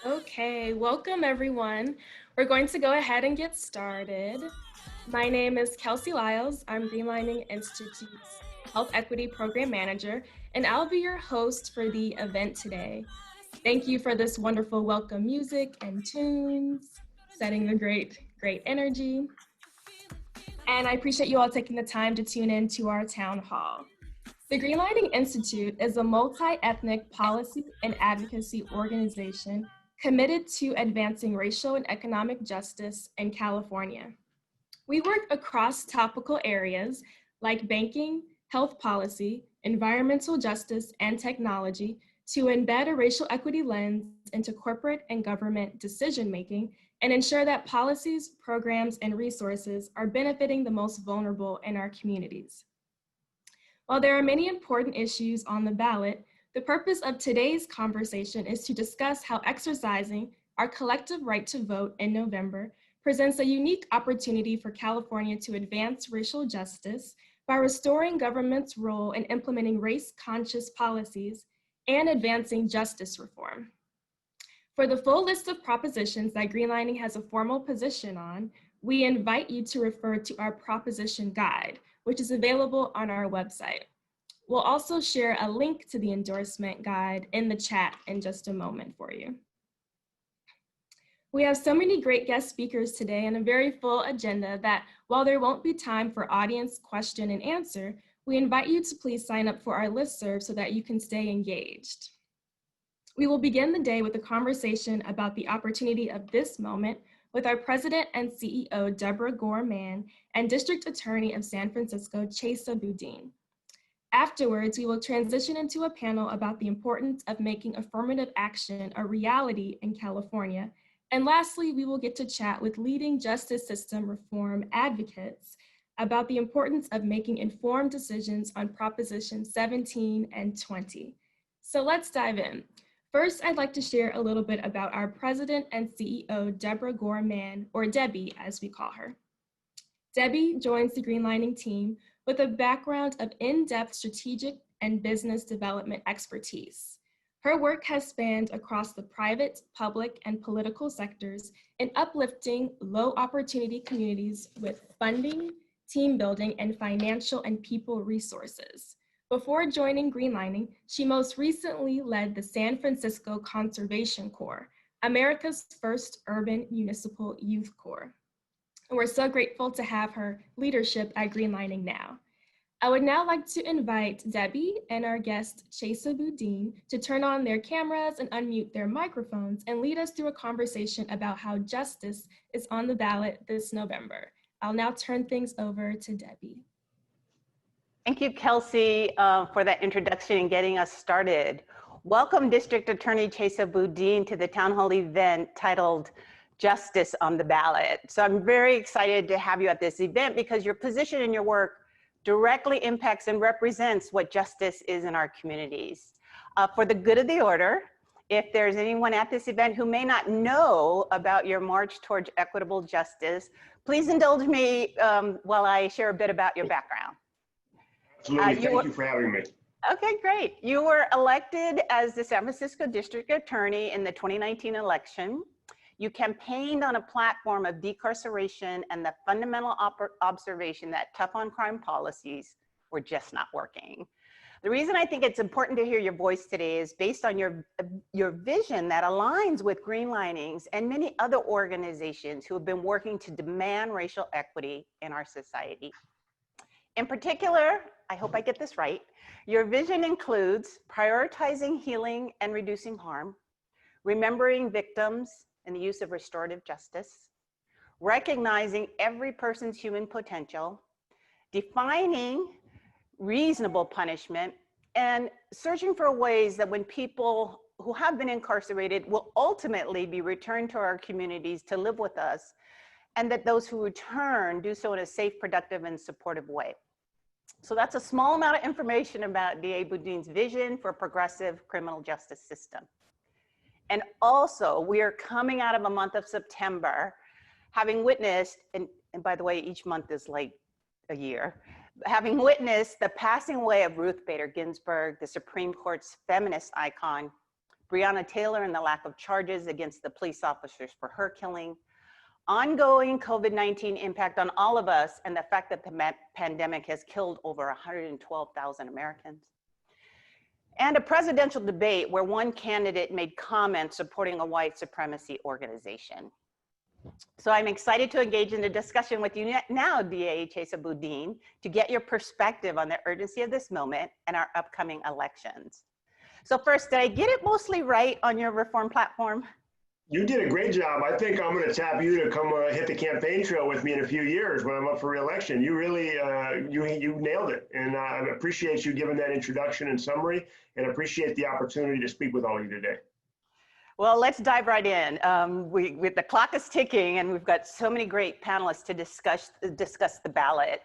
Okay, welcome everyone. We're going to go ahead and get started. My name is Kelsey Lyles. I'm Greenlining Institute's Health Equity Program Manager, and I'll be your host for the event today. Thank you for this wonderful welcome music and tunes, setting the great energy. And I appreciate you all taking the time to tune in to our town hall. The Greenlining Institute is a multi-ethnic policy and advocacy organization committed to advancing racial and economic justice in California. We work across topical areas like banking, health policy, environmental justice, and technology to embed a racial equity lens into corporate and government decision-making and ensure that policies, programs, and resources are benefiting the most vulnerable in our communities. While there are many important issues on the ballot, the purpose of today's conversation is to discuss how exercising our collective right to vote in November presents a unique opportunity for California to advance racial justice by restoring government's role in implementing race-conscious policies and advancing justice reform. For the full list of propositions that Greenlining has a formal position on, we invite you to refer to our proposition guide, which is available on our website. We'll also share a link to the endorsement guide in the chat in just a moment for you. We have so many great guest speakers today and a very full agenda that while there won't be time for audience question and answer, we invite you to please sign up for our listserv so that you can stay engaged. We will begin the day with a conversation about the opportunity of this moment with our President and CEO, Deborah Gore-Mann, and District Attorney of San Francisco, Chesa Boudin. Afterwards, we will transition into a panel about the importance of making affirmative action a reality in California. And lastly, we will get to chat with leading justice system reform advocates about the importance of making informed decisions on Proposition 17 and 20. So let's dive in. First, I'd like to share a little bit about our President and CEO, Deborah Gore-Mann, or Debbie as we call her. Debbie joins the Greenlining team with a background of in-depth strategic and business development expertise. Her work has spanned across the private, public, and political sectors in uplifting low-opportunity communities with funding, team building, and financial and people resources. Before joining Greenlining, she most recently led the San Francisco Conservation Corps, America's first urban municipal youth corps. And we're so grateful to have her leadership at Greenlining now. I would now like to invite Debbie and our guest, Chesa Boudin, to turn on their cameras and unmute their microphones and lead us through a conversation about how justice is on the ballot this November. I'll now turn things over to Debbie. Thank you, Kelsey, for that introduction and getting us started. Welcome, District Attorney Chesa Boudin, to the Town Hall event titled Justice on the Ballot. So I'm very excited to have you at this event because your position and your work directly impacts and represents what justice is in our communities. For the good of the order, if there's anyone at this event who may not know about your march towards equitable justice, please indulge me while I share a bit about your background. Absolutely, thank you for having me. Okay, great. You were elected as the San Francisco District Attorney in the 2019 election. You campaigned on a platform of decarceration and the fundamental observation that tough on crime policies were just not working. The reason I think it's important to hear your voice today is based on your vision that aligns with Greenlining's and many other organizations who have been working to demand racial equity in our society. In particular, I hope I get this right, your vision includes prioritizing healing and reducing harm, remembering victims and the use of restorative justice, recognizing every person's human potential, defining reasonable punishment, and searching for ways that when people who have been incarcerated will ultimately be returned to our communities to live with us, and that those who return do so in a safe, productive, and supportive way. So that's a small amount of information about DA Boudin's vision for a progressive criminal justice system. And also, we are coming out of a month of September, having witnessed, and by the way, each month is like a year, having witnessed the passing away of Ruth Bader Ginsburg, the Supreme Court's feminist icon, Breonna Taylor and the lack of charges against the police officers for her killing, ongoing COVID-19 impact on all of us, and the fact that the pandemic has killed over 112,000 Americans, and a presidential debate where one candidate made comments supporting a white supremacy organization. So I'm excited to engage in a discussion with you now, DA Chesa-Boudin, to get your perspective on the urgency of this moment and our upcoming elections. So first, did I get it mostly right on your reform platform? You did a great job. I think I'm going to tap you to come hit the campaign trail with me in a few years when I'm up for re-election. You really, you nailed it. And I appreciate you giving that introduction and summary, and appreciate the opportunity to speak with all of you today. Well, let's dive right in. The clock is ticking, and we've got so many great panelists to discuss the ballot.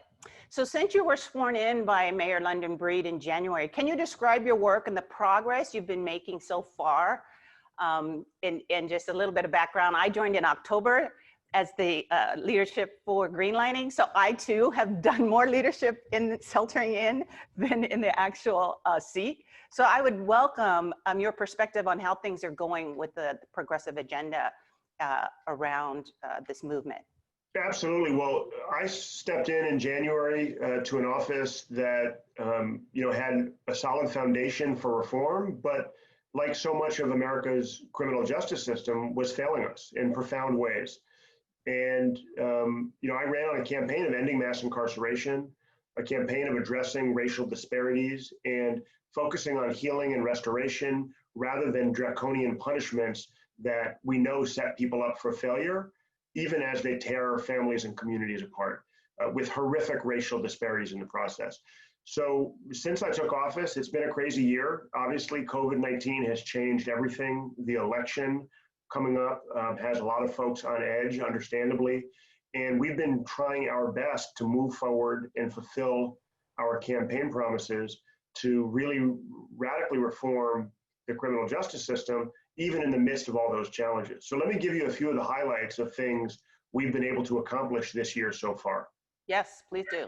So since you were sworn in by Mayor London Breed in January, can you describe your work and the progress you've been making so far? And just a little bit of background, I joined in October as the leadership for Greenlining. So I too have done more leadership in sheltering in than in the actual seat. So I would welcome your perspective on how things are going with the progressive agenda around this movement. Absolutely. Well, I stepped in January to an office that had a solid foundation for reform, but like so much of America's criminal justice system, was failing us in profound ways. And I ran on a campaign of ending mass incarceration, a campaign of addressing racial disparities, and focusing on healing and restoration rather than draconian punishments that we know set people up for failure, even as they tear families and communities apart, with horrific racial disparities in the process. So since I took office, it's been a crazy year. Obviously, COVID-19 has changed everything. The election coming up has a lot of folks on edge, understandably. And we've been trying our best to move forward and fulfill our campaign promises to really radically reform the criminal justice system, even in the midst of all those challenges. So let me give you a few of the highlights of things we've been able to accomplish this year so far. Yes, please do.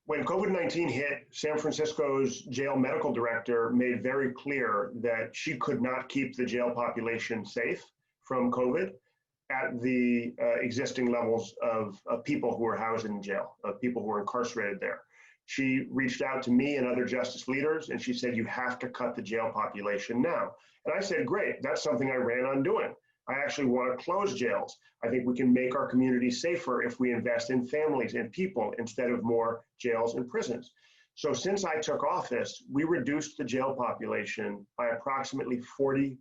When COVID-19 hit, San Francisco's jail medical director made very clear that she could not keep the jail population safe from COVID at the existing levels of people who are housed in jail, of people who are incarcerated there. She reached out to me and other justice leaders, and she said, you have to cut the jail population now. And I said, great, that's something I ran on doing. I actually want to close jails. I think we can make our communities safer if we invest in families and people instead of more jails and prisons. So since I took office, we reduced the jail population by approximately 40%.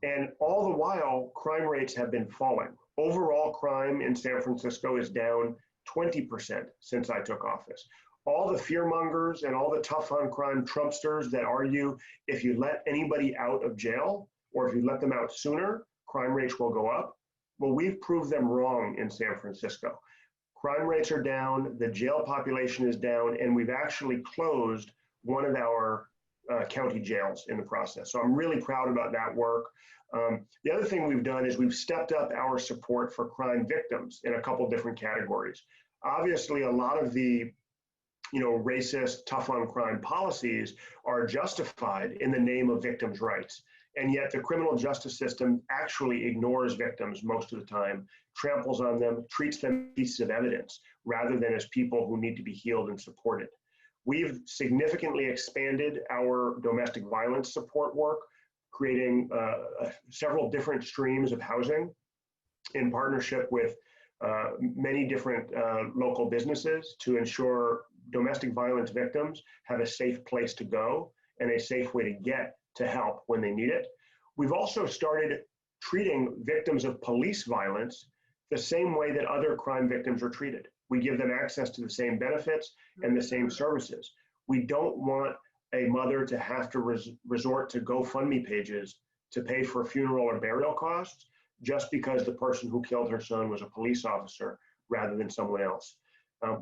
And all the while, crime rates have been falling. Overall crime in San Francisco is down 20% since I took office. All the fearmongers and all the tough on crime Trumpsters that argue if you let anybody out of jail, or if you let them out sooner, crime rates will go up. Well, we've proved them wrong in San Francisco. Crime rates are down, the jail population is down, and we've actually closed one of our county jails in the process. So I'm really proud about that work. The other thing we've done is we've stepped up our support for crime victims in a couple different categories. Obviously, a lot of the racist, tough on crime policies are justified in the name of victims' rights. And yet the criminal justice system actually ignores victims most of the time, tramples on them, treats them as pieces of evidence rather than as people who need to be healed and supported. We've significantly expanded our domestic violence support work, creating several different streams of housing in partnership with many different local businesses to ensure domestic violence victims have a safe place to go and a safe way to get to help when they need it. We've also started treating victims of police violence the same way that other crime victims are treated. We give them access to the same benefits and the same services. We don't want a mother to have to resort to GoFundMe pages to pay for funeral or burial costs just because the person who killed her son was a police officer rather than someone else.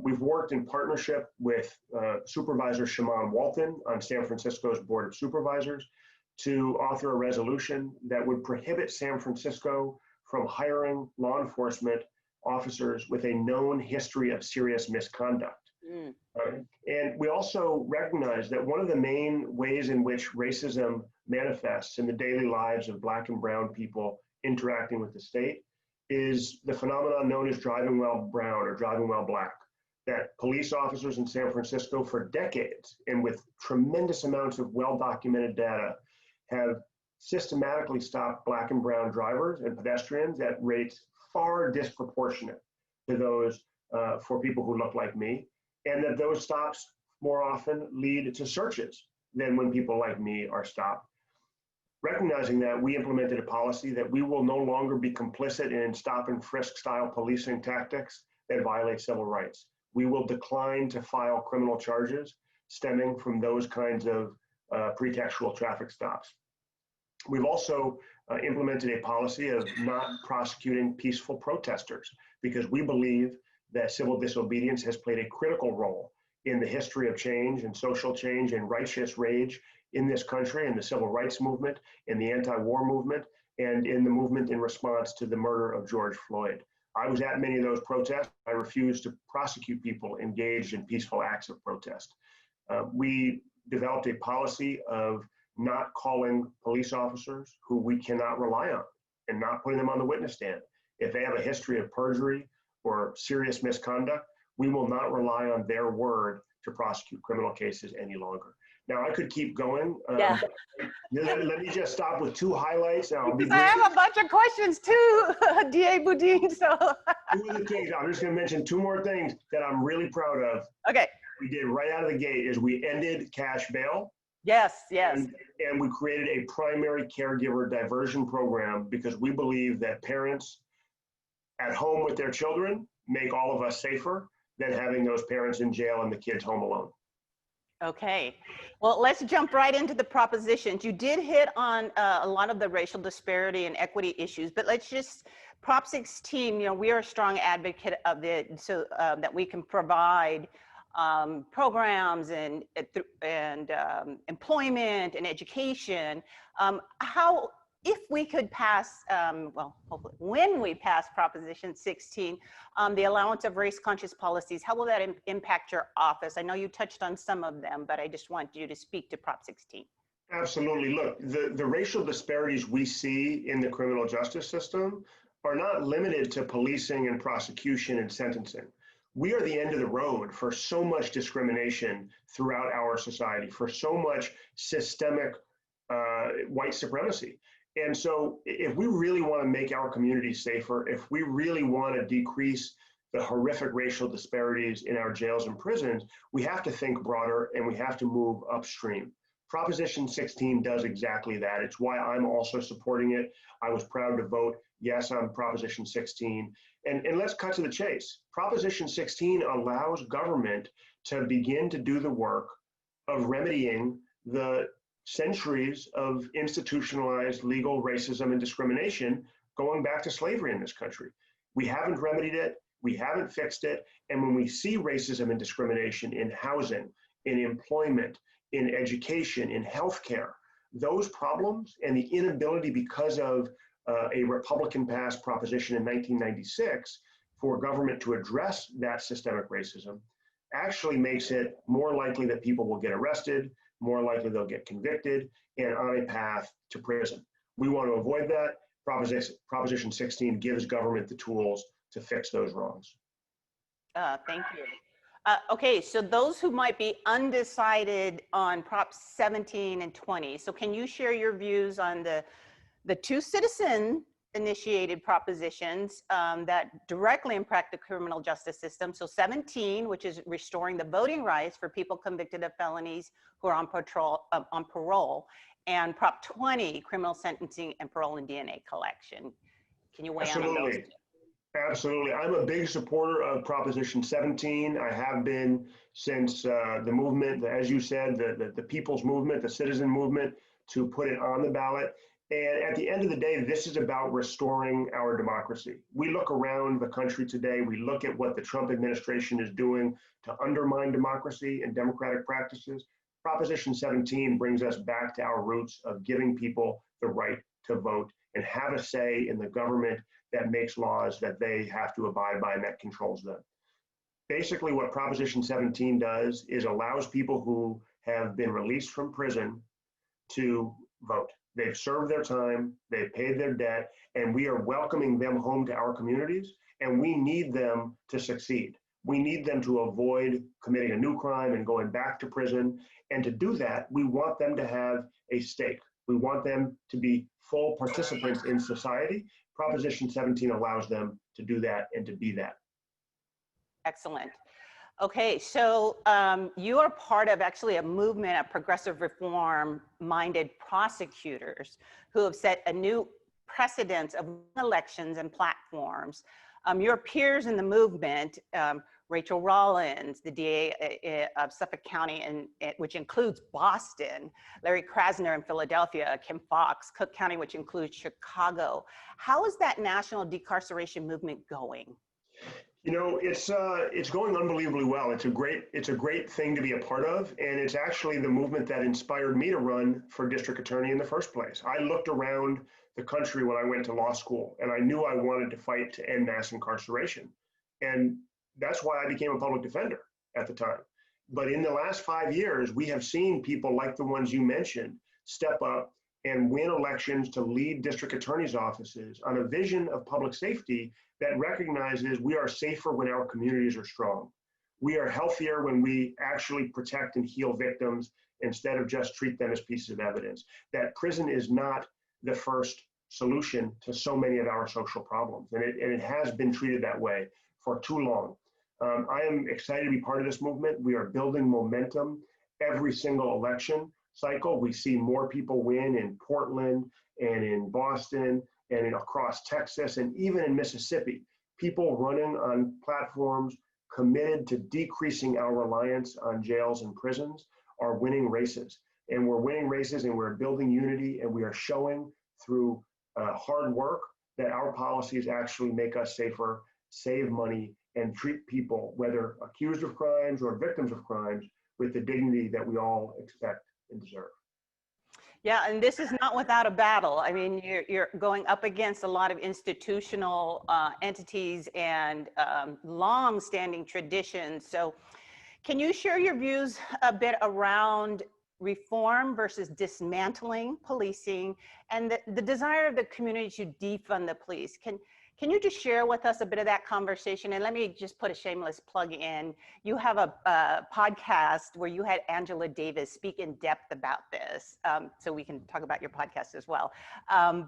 We've worked in partnership with Supervisor Shaman Walton on San Francisco's Board of Supervisors to author a resolution that would prohibit San Francisco from hiring law enforcement officers with a known history of serious misconduct. Mm. Right? And we also recognize that one of the main ways in which racism manifests in the daily lives of Black and brown people interacting with the state is the phenomenon known as driving while brown or driving while Black. That police officers in San Francisco for decades and with tremendous amounts of well-documented data have systematically stopped Black and brown drivers and pedestrians at rates far disproportionate to those for people who look like me, and that those stops more often lead to searches than when people like me are stopped. Recognizing that, we implemented a policy that we will no longer be complicit in stop and frisk style policing tactics that violate civil rights. We will decline to file criminal charges stemming from those kinds of pretextual traffic stops. We've also implemented a policy of not prosecuting peaceful protesters because we believe that civil disobedience has played a critical role in the history of change and social change and righteous rage in this country, in the civil rights movement, in the anti-war movement, and in the movement in response to the murder of George Floyd. I was at many of those protests. I refused to prosecute people engaged in peaceful acts of protest. We developed a policy of not calling police officers who we cannot rely on and not putting them on the witness stand. If they have a history of perjury or serious misconduct, we will not rely on their word to prosecute criminal cases any longer. Now, I could keep going. Yeah. Let me just stop with two highlights. And I'll be I have a bunch of questions too, DA Boudin. So two of the things, I'm just going to mention two more things that I'm really proud of. okay. We did right out of the gate is we ended cash bail. Yes, yes. And we created a primary caregiver diversion program because we believe that parents at home with their children make all of us safer than having those parents in jail and the kids home alone. Okay, well, let's jump right into the propositions. You did hit on a lot of the racial disparity and equity issues, but let's just, Prop 16, you know, we are a strong advocate of it so that we can provide programs and employment and education. How, if we could pass, well, hopefully when we pass Proposition 16, the allowance of race-conscious policies, how will that impact your office? I know you touched on some of them, but I just want you to speak to Prop 16. Absolutely. Look, the racial disparities we see in the criminal justice system are not limited to policing and prosecution and sentencing. We are the end of the road for so much discrimination throughout our society, for so much systemic white supremacy. And so if we really want to make our communities safer, if we really want to decrease the horrific racial disparities in our jails and prisons, we have to think broader and we have to move upstream. Proposition 16 does exactly that. It's why I'm also supporting it. I was proud to vote yes on Proposition 16. And let's cut to the chase. Proposition 16 allows government to begin to do the work of remedying the centuries of institutionalized legal racism and discrimination going back to slavery in this country. We haven't remedied it, we haven't fixed it, and when we see racism and discrimination in housing, in employment, in education, in healthcare, those problems and the inability because of a Republican-passed proposition in 1996 for government to address that systemic racism actually makes it more likely that people will get arrested, more likely they'll get convicted, and on a path to prison. We want to avoid that. Proposition 16 gives government the tools to fix those wrongs. Thank you. Okay, so those who might be undecided on Prop 17 and 20, so can you share your views on the two citizen-initiated propositions that directly impact the criminal justice system? So 17, which is restoring the voting rights for people convicted of felonies who are on parole, and Prop 20, criminal sentencing and parole and DNA collection. Can you weigh in on those? Absolutely. I'm a big supporter of Proposition 17. I have been since the movement, as you said, the people's movement, the citizen movement, to put it on the ballot. And at the end of the day, this is about restoring our democracy. We look around the country today, we look at what the Trump administration is doing to undermine democracy and democratic practices. Proposition 17 brings us back to our roots of giving people the right to vote and have a say in the government that makes laws that they have to abide by and that controls them. Basically, what Proposition 17 does is allows people who have been released from prison to vote. They've served their time, they've paid their debt, and we are welcoming them home to our communities, and we need them to succeed. We need them to avoid committing a new crime and going back to prison. And to do that, we want them to have a stake. We want them to be full participants in society. Proposition 17 allows them to do that and to be that. Excellent. Okay, so you are part of actually a movement of progressive reform-minded prosecutors who have set a new precedence of elections and platforms. Your peers in the movement, Rachel Rollins, the DA of Suffolk County, which includes Boston, Larry Krasner in Philadelphia, Kim Foxx, Cook County, which includes Chicago. How is that national decarceration movement going? You know, it's going unbelievably well. It's a great thing to be a part of, and it's actually the movement that inspired me to run for district attorney in the first place. I looked around the country when I went to law school, and I knew I wanted to fight to end mass incarceration, and that's why I became a public defender at the time. But in the last 5 years, we have seen people like the ones you mentioned step up and win elections to lead district attorneys' offices on a vision of public safety that recognizes we are safer when our communities are strong. We are healthier when we actually protect and heal victims instead of just treat them as pieces of evidence. That prison is not the first solution to so many of our social problems, and it has been treated that way for too long. I am excited to be part of this movement. We are building momentum every single election cycle. We see more people win in Portland and in Boston and across Texas and even in Mississippi. People running on platforms committed to decreasing our reliance on jails and prisons are winning races. And we're winning races and we're building unity, and we are showing through hard work that our policies actually make us safer, save money, and treat people, whether accused of crimes or victims of crimes, with the dignity that we all expect and deserve. Yeah, and this is not without a battle. I mean, you're going up against a lot of institutional entities and long-standing traditions. So can you share your views a bit around reform versus dismantling policing and the desire of the community to defund the police? Can you just share with us a bit of that conversation? And let me just put a shameless plug in. You have a podcast where you had Angela Davis speak in depth about this. So we can talk about your podcast as well.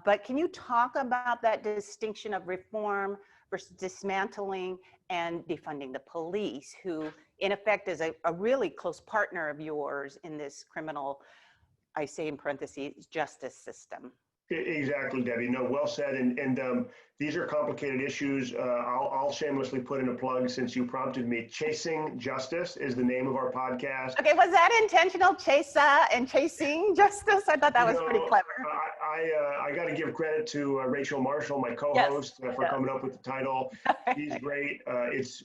But can you talk about that distinction of reform versus dismantling and defunding the police, who in effect is a really close partner of yours in this criminal, I say in parentheses, justice system? Exactly, Debbie. No, well said. And these are complicated issues. I'll shamelessly put in a plug since you prompted me. Chasing Justice is the name of our podcast. Okay, was that intentional, and chasing justice? I thought that was pretty clever. I got to give credit to Rachel Marshall, my co-host, for coming up with the title. She's great.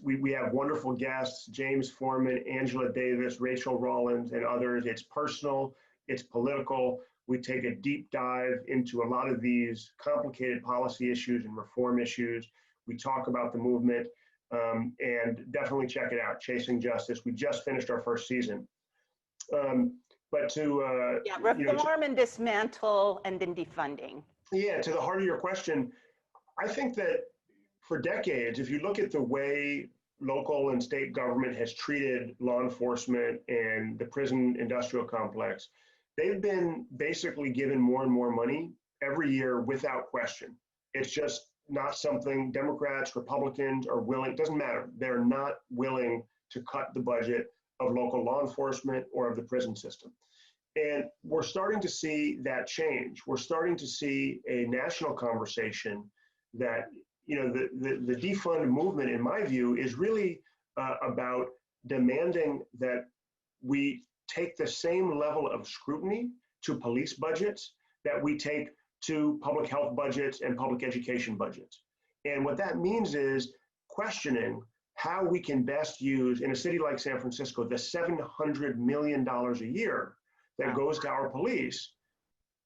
We have wonderful guests: James Foreman, Angela Davis, Rachel Rollins, and others. It's personal. It's political. We take a deep dive into a lot of these complicated policy issues and reform issues. We talk about the movement, and definitely check it out, Chasing Justice. We just finished our first season. But to reform and dismantle and then defunding. Yeah, to the heart of your question, I think that for decades, if you look at the way local and state government has treated law enforcement and the prison industrial complex, they've been basically given more and more money every year without question. It's just not something Democrats, Republicans are willing, it doesn't matter. They're not willing to cut the budget of local law enforcement or of the prison system. And we're starting to see that change. We're starting to see a national conversation that, the defund movement, in my view, is really about demanding that we take the same level of scrutiny to police budgets that we take to public health budgets and public education budgets. And what that means is questioning how we can best use, in a city like San Francisco, the $700 million a year that goes to our police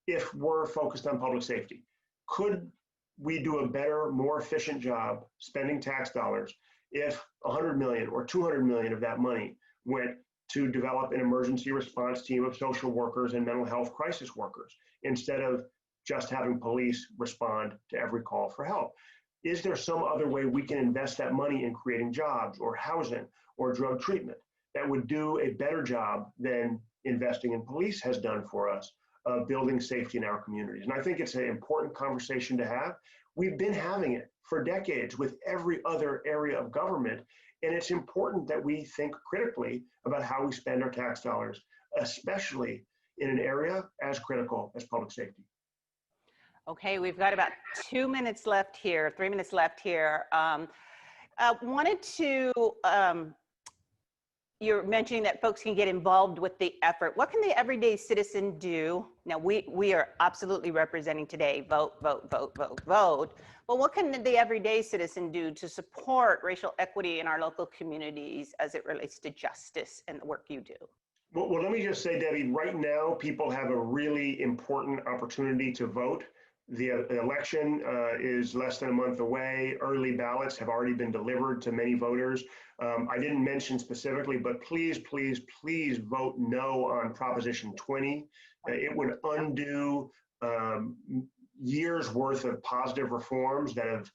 if we're focused on public safety. Could we do a better, more efficient job spending tax dollars if 100 million or 200 million of that money went to develop an emergency response team of social workers and mental health crisis workers instead of just having police respond to every call for help? Is there some other way we can invest that money in creating jobs or housing or drug treatment that would do a better job than investing in police has done for us of building safety in our communities? And I think it's an important conversation to have. We've been having it for decades with every other area of government, and it's important that we think critically about how we spend our tax dollars, especially in an area as critical as public safety. Okay, we've got about 2 minutes left here, 3 minutes left here. Wanted to, you're mentioning that folks can get involved with the effort. What can the everyday citizen do? Now, we are absolutely representing today, vote, vote, vote, vote, vote. But what can the everyday citizen do to support racial equity in our local communities as it relates to justice and the work you do? Well, let me just say, Debbie, right now, people have a really important opportunity to vote. The election is less than a month away. Early ballots have already been delivered to many voters. I didn't mention specifically, but please, please, please vote no on Proposition 20. It would undo years worth of positive reforms that have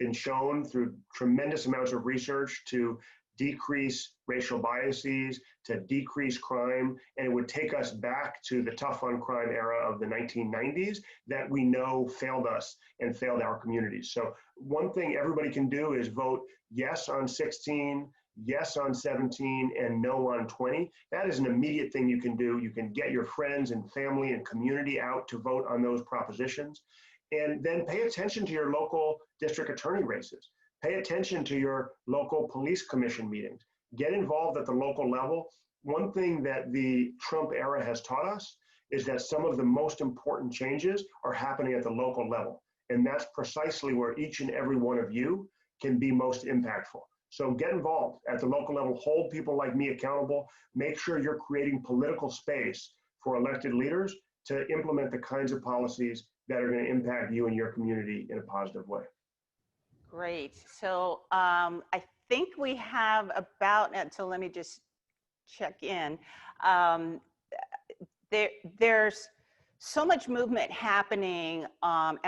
been shown through tremendous amounts of research to decrease racial biases, to decrease crime, and it would take us back to the tough on crime era of the 1990s that we know failed us and failed our communities. So one thing everybody can do is vote yes on 16, yes on 17, and no on 20. That is an immediate thing you can do. You can get your friends and family and community out to vote on those propositions. And then pay attention to your local district attorney races. Pay attention to your local police commission meetings. Get involved at the local level. One thing that the Trump era has taught us is that some of the most important changes are happening at the local level. And that's precisely where each and every one of you can be most impactful. So get involved at the local level, hold people like me accountable, make sure you're creating political space for elected leaders to implement the kinds of policies that are going to impact you and your community in a positive way. Great. So I think we have about, so let me just check in. There's so much movement happening, and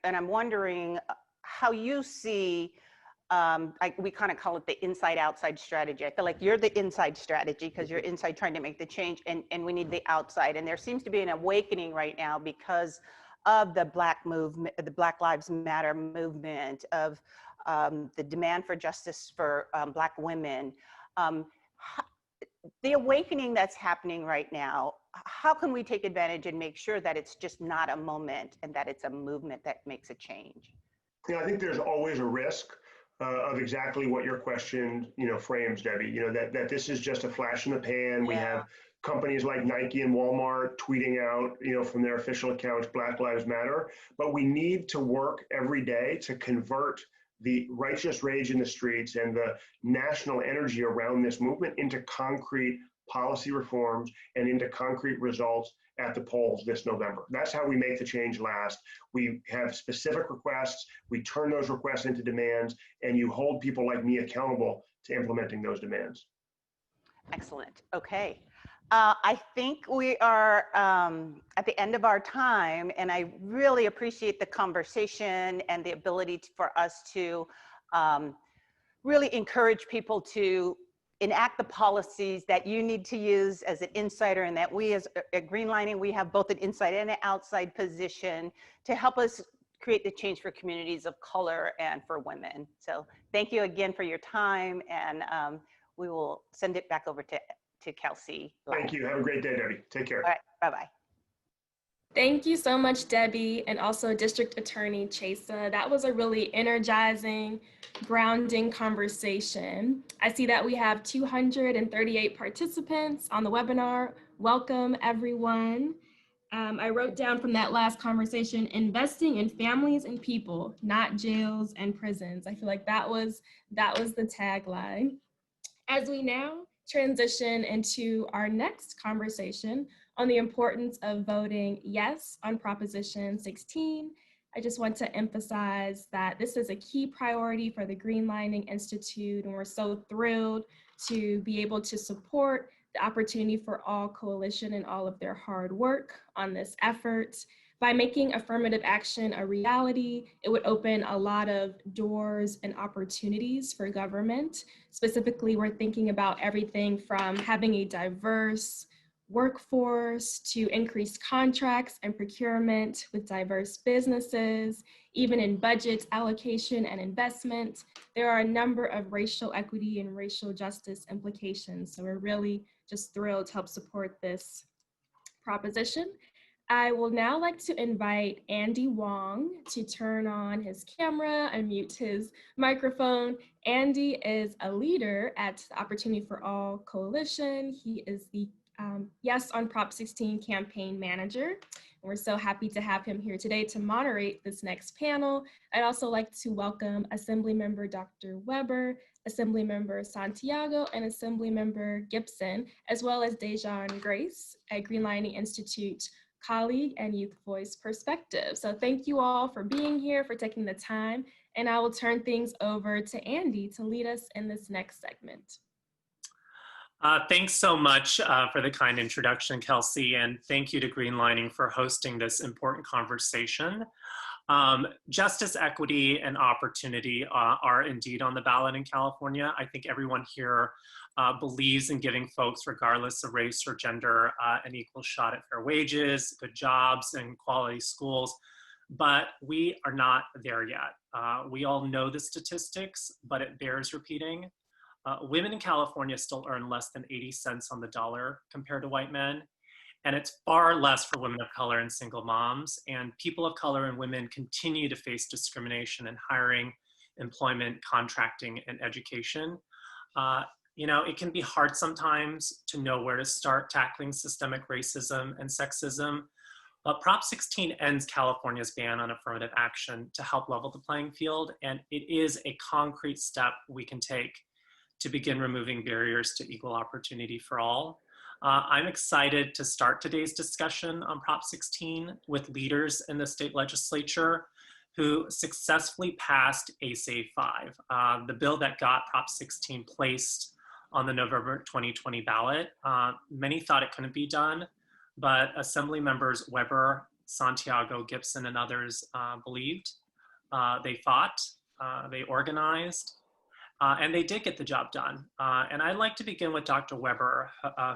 I'm wondering how you see. We kind of call it the inside-outside strategy. I feel like you're the inside strategy because you're inside trying to make the change, and we need the outside. And there seems to be an awakening right now because of the Black movement, the Black Lives Matter movement, of the demand for justice for Black women. The awakening that's happening right now, how can we take advantage and make sure that it's just not a moment and that it's a movement that makes a change? I think there's always a risk of exactly what your question, frames, Debbie. That this is just a flash in the pan. We have companies like Nike and Walmart tweeting out, from their official accounts, Black Lives Matter. But we need to work every day to convert the righteous rage in the streets and the national energy around this movement into concrete policy reforms and into concrete results at the polls this November. That's how we make the change last. We have specific requests, we turn those requests into demands, and you hold people like me accountable to implementing those demands. Excellent. Okay. I think we are at the end of our time, and I really appreciate the conversation and the ability for us to really encourage people to enact the policies that you need to use as an insider, and that we as at Greenlining, we have both an inside and an outside position to help us create the change for communities of color and for women. So thank you again for your time, and we will send it back over to Kelsey. Thank you. Have a great day, Debbie. Take care. All right. Bye-bye. Thank you so much, Debbie, and also District Attorney Chesa. That was a really energizing, grounding conversation. I see that we have 238 participants on the webinar. Welcome, everyone. I wrote down from that last conversation, investing in families and people, not jails and prisons. I feel like that was the tagline. As we now transition into our next conversation on the importance of voting yes on Proposition 16 I just want to emphasize that this is a key priority for the Greenlining Institute, and we're so thrilled to be able to support the Opportunity for All Coalition and all of their hard work on this effort. By making affirmative action a reality, it would open a lot of doors and opportunities for government. Specifically, we're thinking about everything from having a diverse workforce to increased contracts and procurement with diverse businesses, even in budget allocation and investment. There are a number of racial equity and racial justice implications. So we're really just thrilled to help support this proposition. I will now like to invite Andy Wong to turn on his camera and mute his microphone. Andy is a leader at the Opportunity for All Coalition. He is the Yes on Prop 16 campaign manager. And we're so happy to have him here today to moderate this next panel. I'd also like to welcome Assemblymember Dr. Weber, Assemblymember Santiago, and Assemblymember Gibson, as well as Dejan Grace, a Greenlining Institute colleague and Youth Voice perspective. So thank you all for being here, for taking the time, and I will turn things over to Andy to lead us in this next segment. Thanks so much for the kind introduction, Kelsey, and thank you to Greenlining for hosting this important conversation. Justice, equity, and opportunity are indeed on the ballot in California. I think everyone here believes in giving folks, regardless of race or gender, an equal shot at fair wages, good jobs, and quality schools, but we are not there yet. We all know the statistics, but it bears repeating. Women in California still earn less than 80 cents on the dollar compared to white men. And it's far less for women of color and single moms. And people of color and women continue to face discrimination in hiring, employment, contracting, and education. You know, it can be hard sometimes to know where to start tackling systemic racism and sexism. But Prop 16 ends California's ban on affirmative action to help level the playing field. And it is a concrete step we can take to begin removing barriers to equal opportunity for all. I'm excited to start today's discussion on Prop 16 with leaders in the state legislature who successfully passed ASA 5, the bill that got Prop 16 placed on the November 2020 ballot. Many thought it couldn't be done, but Assembly members Weber, Santiago, Gibson, and others believed. They fought, they organized, and they did get the job done. And I'd like to begin with Dr. Weber,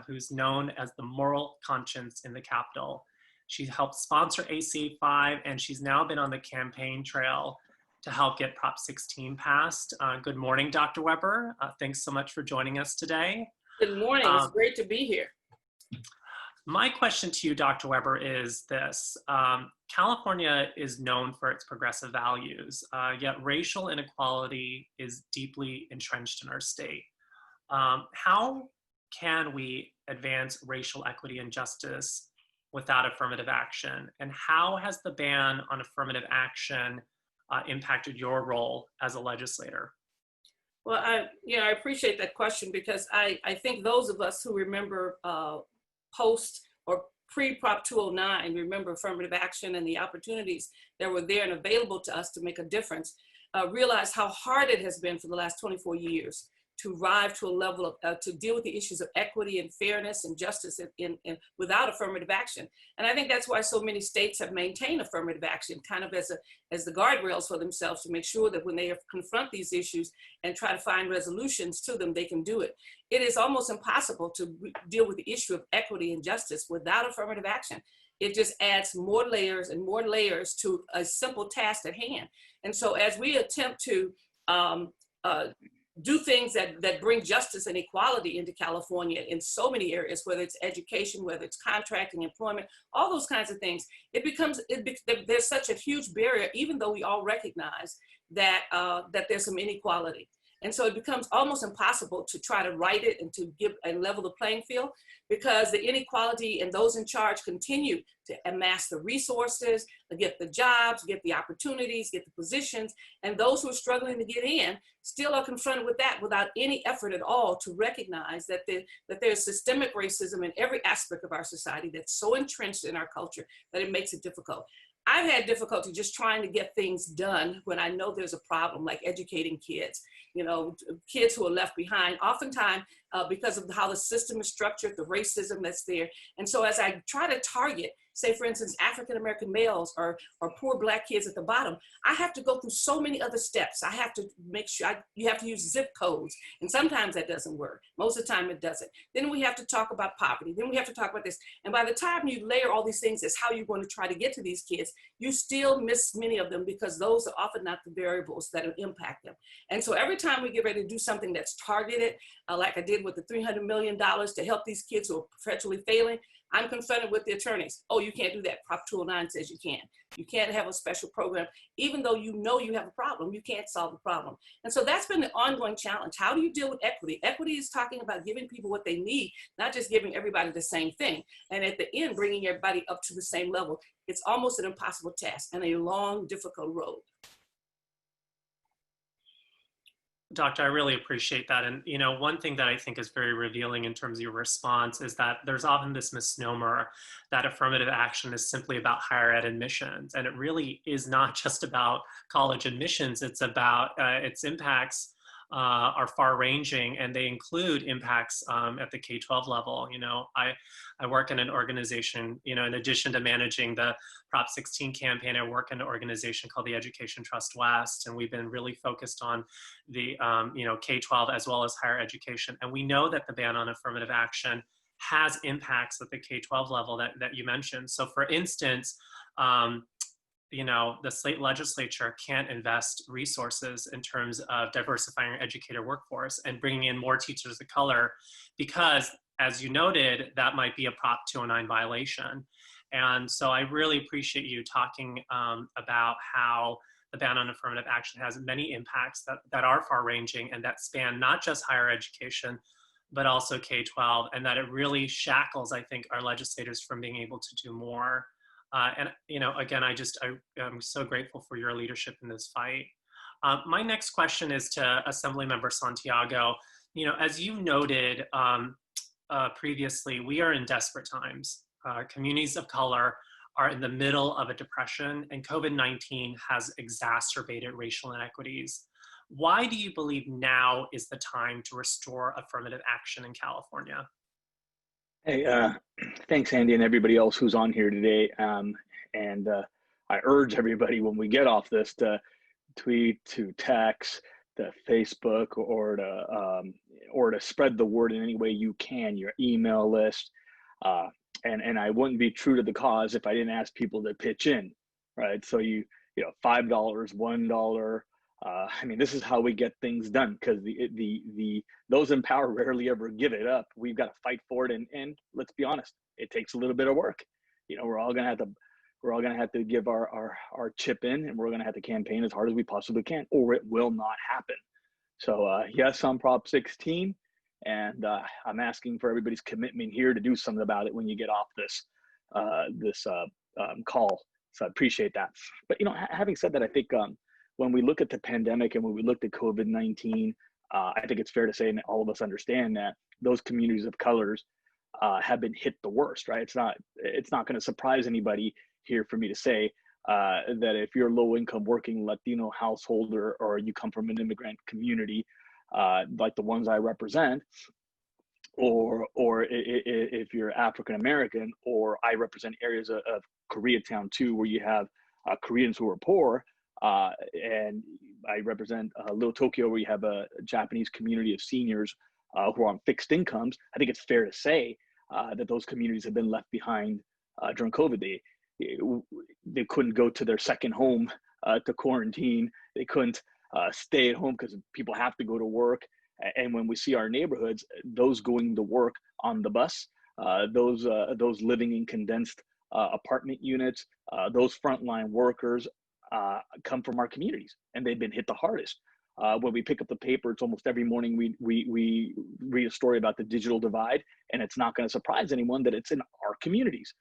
who's known as the moral conscience in the Capitol. She helped sponsor ACA 5, and she's now been on the campaign trail to help get Prop 16 passed. Good morning, Dr. Weber. Thanks so much for joining us today. Good morning, it's great to be here. My question to you, Dr. Weber, is this. California is known for its progressive values, yet racial inequality is deeply entrenched in our state. How can we advance racial equity and justice without affirmative action? And how has the ban on affirmative action impacted your role as a legislator? Well, I appreciate that question because I think those of us who remember post or pre-Prop 209, remember affirmative action and the opportunities that were there and available to us to make a difference, realize how hard it has been for the last 24 years to arrive to a level of, to deal with the issues of equity and fairness and justice without affirmative action. And I think that's why so many states have maintained affirmative action kind of as the guardrails for themselves to make sure that when they confront these issues and try to find resolutions to them, they can do it. It is almost impossible to deal with the issue of equity and justice without affirmative action. It just adds more layers and more layers to a simple task at hand. And so as we attempt to do things that bring justice and equality into California in so many areas, whether it's education, whether it's contracting, employment, all those kinds of things, there's such a huge barrier, even though we all recognize that, that there's some inequality. And so it becomes almost impossible to try to right it and to give and level the playing field because the inequality and those in charge continue to amass the resources, get the jobs, get the opportunities, get the positions, and those who are struggling to get in still are confronted with that without any effort at all to recognize that there's systemic racism in every aspect of our society that's so entrenched in our culture that it makes it difficult. I've had difficulty just trying to get things done when I know there's a problem, like educating kids, kids who are left behind, oftentimes because of how the system is structured, the racism that's there. And so as I try to target, say, for instance, African-American males or poor Black kids at the bottom, I have to go through so many other steps. I have to make sure you have to use zip codes. And sometimes that doesn't work. Most of the time it doesn't. Then we have to talk about poverty. Then we have to talk about this. And by the time you layer all these things as how you're going to try to get to these kids, you still miss many of them because those are often not the variables that impact them. And so every time we get ready to do something that's targeted, like I did with the $300 million to help these kids who are perpetually failing, I'm confronted with the attorneys. Oh, you can't do that. Prop 209 says you can. You can't have a special program, even though you know you have a problem. You can't solve the problem. And so that's been the ongoing challenge. How do you deal with equity? Equity is talking about giving people what they need, not just giving everybody the same thing. And at the end, bringing everybody up to the same level. It's almost an impossible task and a long, difficult road. Doctor, I really appreciate that. And, one thing that I think is very revealing in terms of your response is that there's often this misnomer that affirmative action is simply about higher ed admissions. And it really is not just about college admissions. It's about its impacts are far ranging, and they include impacts at the K-12 level. I work in an organization, in addition to managing the Prop 16 campaign, I work in an organization called the Education Trust West, and we've been really focused on the K-12 as well as higher education. And we know that the ban on affirmative action has impacts at the K-12 level that you mentioned. So for instance, the state legislature can't invest resources in terms of diversifying our educator workforce and bringing in more teachers of color because, as you noted, that might be a Prop 209 violation. And so I really appreciate you talking about how the ban on affirmative action has many impacts that are far-ranging and that span not just higher education, but also K-12, and that it really shackles, I think, our legislators from being able to do more. And again, I'm so grateful for your leadership in this fight. My next question is to Assemblymember Santiago. As you noted previously, we are in desperate times. Communities of color are in the middle of a depression, and COVID-19 has exacerbated racial inequities. Why do you believe now is the time to restore affirmative action in California? Hey, thanks, Andy, and everybody else who's on here today. I urge everybody when we get off this to tweet, to text, to Facebook, or to spread the word in any way you can, your email list. And I wouldn't be true to the cause if I didn't ask people to pitch in, right? So $5, $1. This is how we get things done because those in power rarely ever give it up. We've got to fight for it, and let's be honest, it takes a little bit of work. We're all gonna have to give our chip in, and we're gonna have to campaign as hard as we possibly can, or it will not happen. So yes, on Prop 16, and I'm asking for everybody's commitment here to do something about it when you get off this call. So I appreciate that. But having said that, I think when we look at the pandemic and when we looked at COVID-19, I think it's fair to say, and all of us understand that those communities of colors have been hit the worst, right? It's not going to surprise anybody here for me to say that if you're a low-income working Latino household or you come from an immigrant community like the ones I represent, or if you're African American, or I represent areas of Koreatown too, where you have Koreans who are poor. And I represent Little Tokyo, where you have a Japanese community of seniors who are on fixed incomes. I think it's fair to say that those communities have been left behind during COVID. They couldn't go to their second home to quarantine. They couldn't stay at home because people have to go to work. And when we see our neighborhoods, those going to work on the bus, those living in condensed apartment units, those frontline workers come from our communities, and they've been hit the hardest. When we pick up the paper, it's almost every morning we read a story about the digital divide, and it's not going to surprise anyone that it's in our communities.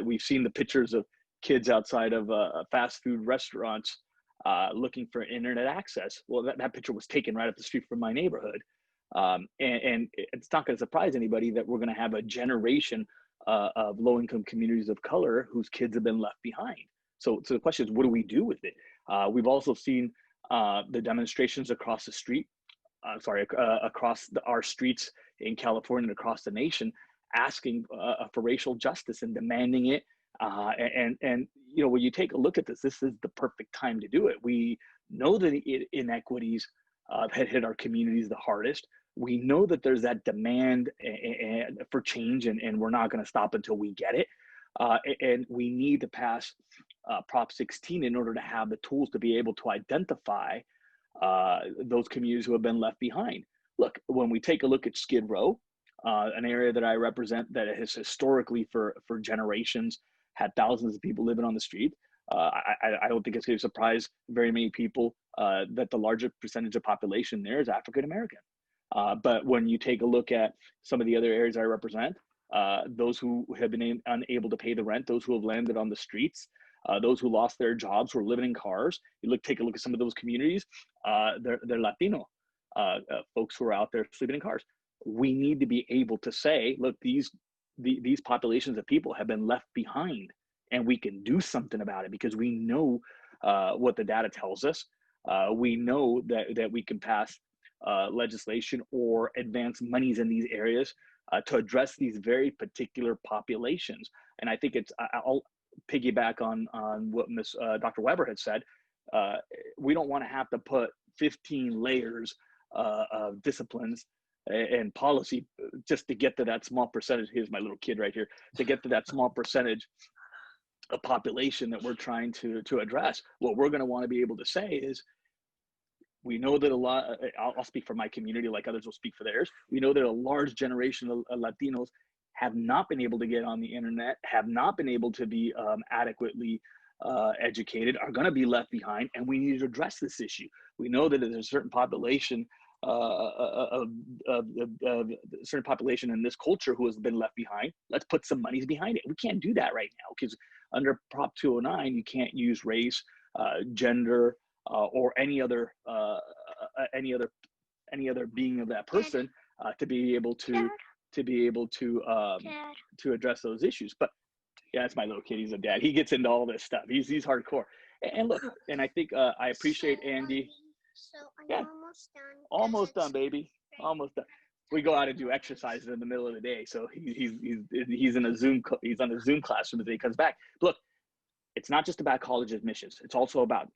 We've seen the pictures of kids outside of fast food restaurants looking for internet access. Well, that picture was taken right up the street from my neighborhood. And it's not going to surprise anybody that we're going to have a generation of low-income communities of color whose kids have been left behind. So the question is, what do we do with it? We've also seen the demonstrations across the street, across our streets in California and across the nation, asking for racial justice and demanding it. And you know, when you take a look at this is the perfect time to do it. We know that the inequities had hit our communities the hardest. We know that there's that demand for change, and we're not going to stop until we get it. And we need to pass Prop 16 in order to have the tools to be able to identify those communities who have been left behind. Look, when we take a look at Skid Row, an area that I represent that has historically for generations had thousands of people living on the street. I don't think it's going to surprise very many people that the larger percentage of population there is African American. But when you take a look at some of the other areas I represent, those who have been unable to pay the rent, those who have landed on the streets, those who lost their jobs, who are living in cars, take a look at some of those communities, they're Latino folks who are out there sleeping in cars. We need to be able to say, look, these populations of people have been left behind, and we can do something about it because we know what the data tells us. We know that we can pass legislation or advance monies in these areas to address these very particular populations. And I think I'll piggyback on what Dr. Weber had said. We don't want to have to put 15 layers of disciplines and policy just to get to that small percentage. Here's my little kid right here, to get to that small percentage of population that we're trying to address. What we're going to want to be able to say is, we know that I'll speak for my community like others will speak for theirs. We know that a large generation of Latinos have not been able to get on the internet, have not been able to be adequately educated, are going to be left behind, and we need to address this issue. We know that there's a certain population a certain population in this culture who has been left behind. Let's put some monies behind it. We can't do that right now because under Prop 209, you can't use race, gender, or any other being of that person to be able to address those issues. But yeah, that's my little kid. He's a dad. He gets into all this stuff. He's hardcore. And look, and I think I appreciate Andy. So Yeah. Almost done, baby. Almost done. We go out and do exercises in the middle of the day. So he's in a Zoom. He's on a Zoom classroom as he comes back. Look, it's not just about college admissions. It's also about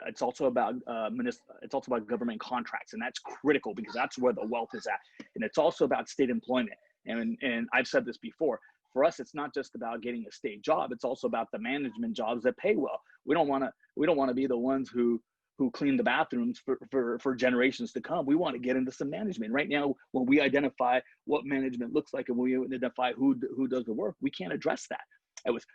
government contracts, and that's critical because that's where the wealth is at. And it's also about state employment. And I've said this before. For us, it's not just about getting a state job. It's also about the management jobs that pay well. We don't want to be the ones who clean the bathrooms for generations to come. We want to get into some management. Right now, when we identify what management looks like and we identify who does the work, we can't address that. It was,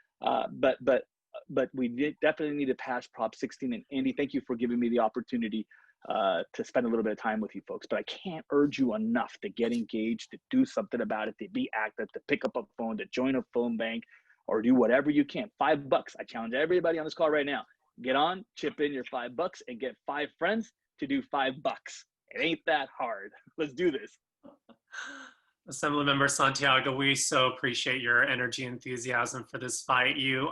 but we definitely need to pass Prop 16. And Andy, thank you for giving me the opportunity to spend a little bit of time with you folks. But I can't urge you enough to get engaged, to do something about it, to be active, to pick up a phone, to join a phone bank, or do whatever you can. $5. I challenge everybody on this call right now. Get on, chip in your $5 and get 5 friends to do $5. It ain't that hard. Let's do this. Assemblymember Santiago, we so appreciate your energy and enthusiasm for this fight. You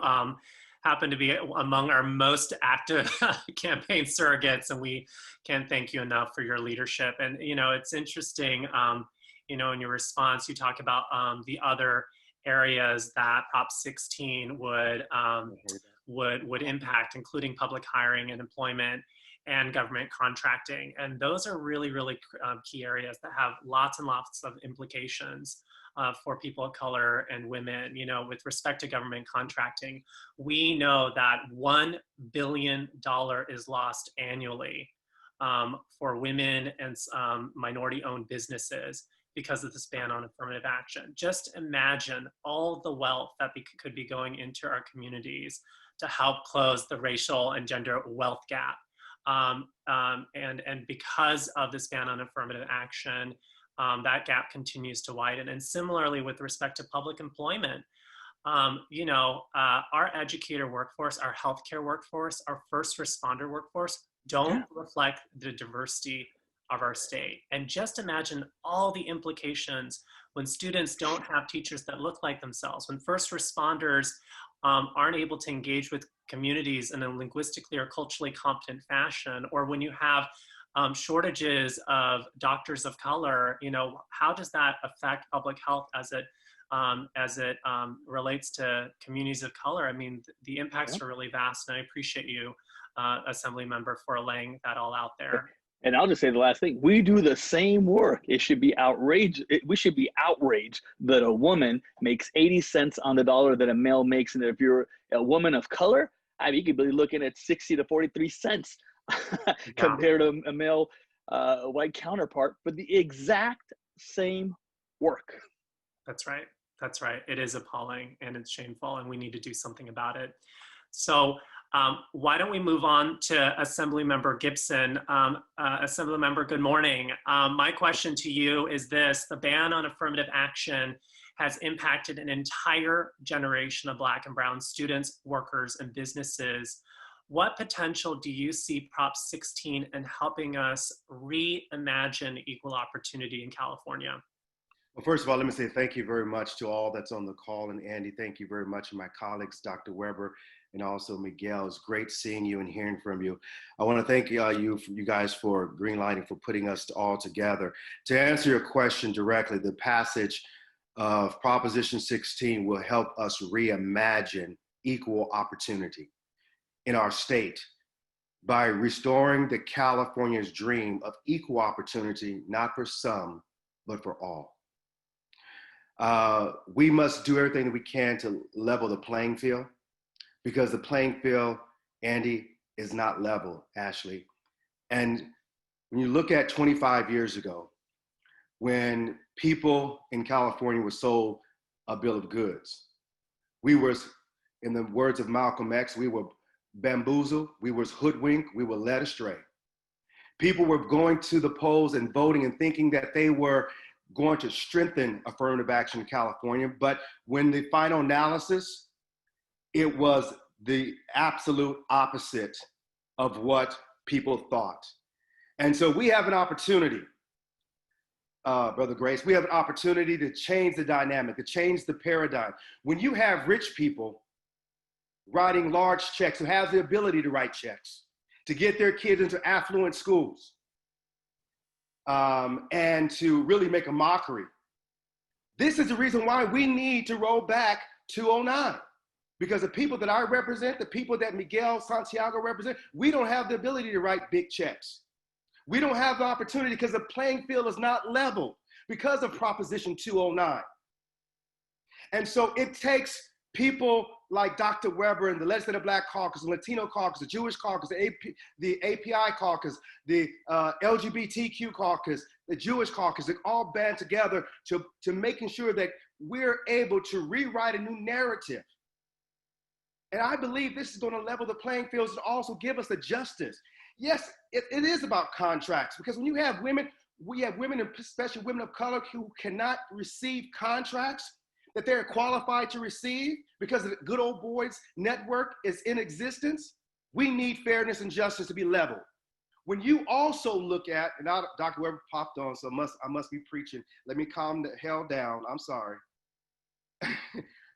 happen to be among our most active campaign surrogates, and we can't thank you enough for your leadership. And, you know, it's interesting, you know, in your response, you talk about the other areas that Prop 16 would impact, including public hiring and employment and government contracting. And those are really, really key areas that have lots and lots of implications for people of color and women. You know, with respect to government contracting, we know that $1 billion is lost annually for women and minority-owned businesses because of this ban on affirmative action. Just imagine all the wealth that could be going into our communities to help close the racial and gender wealth gap. And because of this ban on affirmative action, that gap continues to widen. And similarly, with respect to public employment, you know, our educator workforce, our healthcare workforce, our first responder workforce don't reflect the diversity of our state. And just imagine all the implications when students don't have teachers that look like themselves, when first responders aren't able to engage with communities in a linguistically or culturally competent fashion, or when you have shortages of doctors of color, you know, how does that affect public health as it relates to communities of color? I mean, the impacts are really vast, and I appreciate you, Assembly Member, for laying that all out there. And I'll just say the last thing, we do the same work. It should be outraged. We should be outraged that a woman makes 80 cents on the dollar that a male makes. And if you're a woman of color, I mean, you could be looking at 60 to 43 cents compared to a male white counterpart for the exact same work. That's right. That's right. It is appalling and it's shameful, and we need to do something about it. So why don't we move on to Assemblymember Gibson. Assemblymember, good morning. My question to you is this: the ban on affirmative action has impacted an entire generation of Black and Brown students, workers, and businesses. What potential do you see Prop 16 in helping us reimagine equal opportunity in California? Well, first of all, let me say thank you very much to all that's on the call. And Andy, thank you very much. And my colleagues, Dr. Weber, and also Miguel. It's great seeing you and hearing from you. I want to thank you guys for Greenlining, for putting us all together. To answer your question directly, the passage of Proposition 16 will help us reimagine equal opportunity in our state by restoring the California's dream of equal opportunity, not for some, but for all. We must do everything that we can to level the playing field, because the playing field, Andy, is not level, Ashley. And when you look at 25 years ago, when people in California were sold a bill of goods, we were, in the words of Malcolm X, we were bamboozled, we were hoodwinked, we were led astray. People were going to the polls and voting and thinking that they were going to strengthen affirmative action in California. But when the final analysis, it was the absolute opposite of what people thought. And so we have an opportunity, Brother Grace, we have an opportunity to change the dynamic, to change the paradigm. When you have rich people writing large checks, who have the ability to write checks, to get their kids into affluent schools, and to really make a mockery. This is the reason why we need to roll back 209. Because the people that I represent, the people that Miguel Santiago represent, we don't have the ability to write big checks. We don't have the opportunity because the playing field is not level because of Proposition 209. And so it takes people like Dr. Weber and the Legislative Black Caucus, the Latino Caucus, the Jewish Caucus, the API Caucus, the LGBTQ Caucus, the Jewish Caucus, they all band together to making sure that we're able to rewrite a new narrative. And I believe this is going to level the playing fields and also give us the justice. Yes, it is about contracts, because when you have women, we have women, especially women of color, who cannot receive contracts that they're qualified to receive because the good old boys network is in existence. We need fairness and justice to be leveled. When you also look at, and now Dr. Weber popped on, so I must be preaching. Let me calm the hell down. I'm sorry.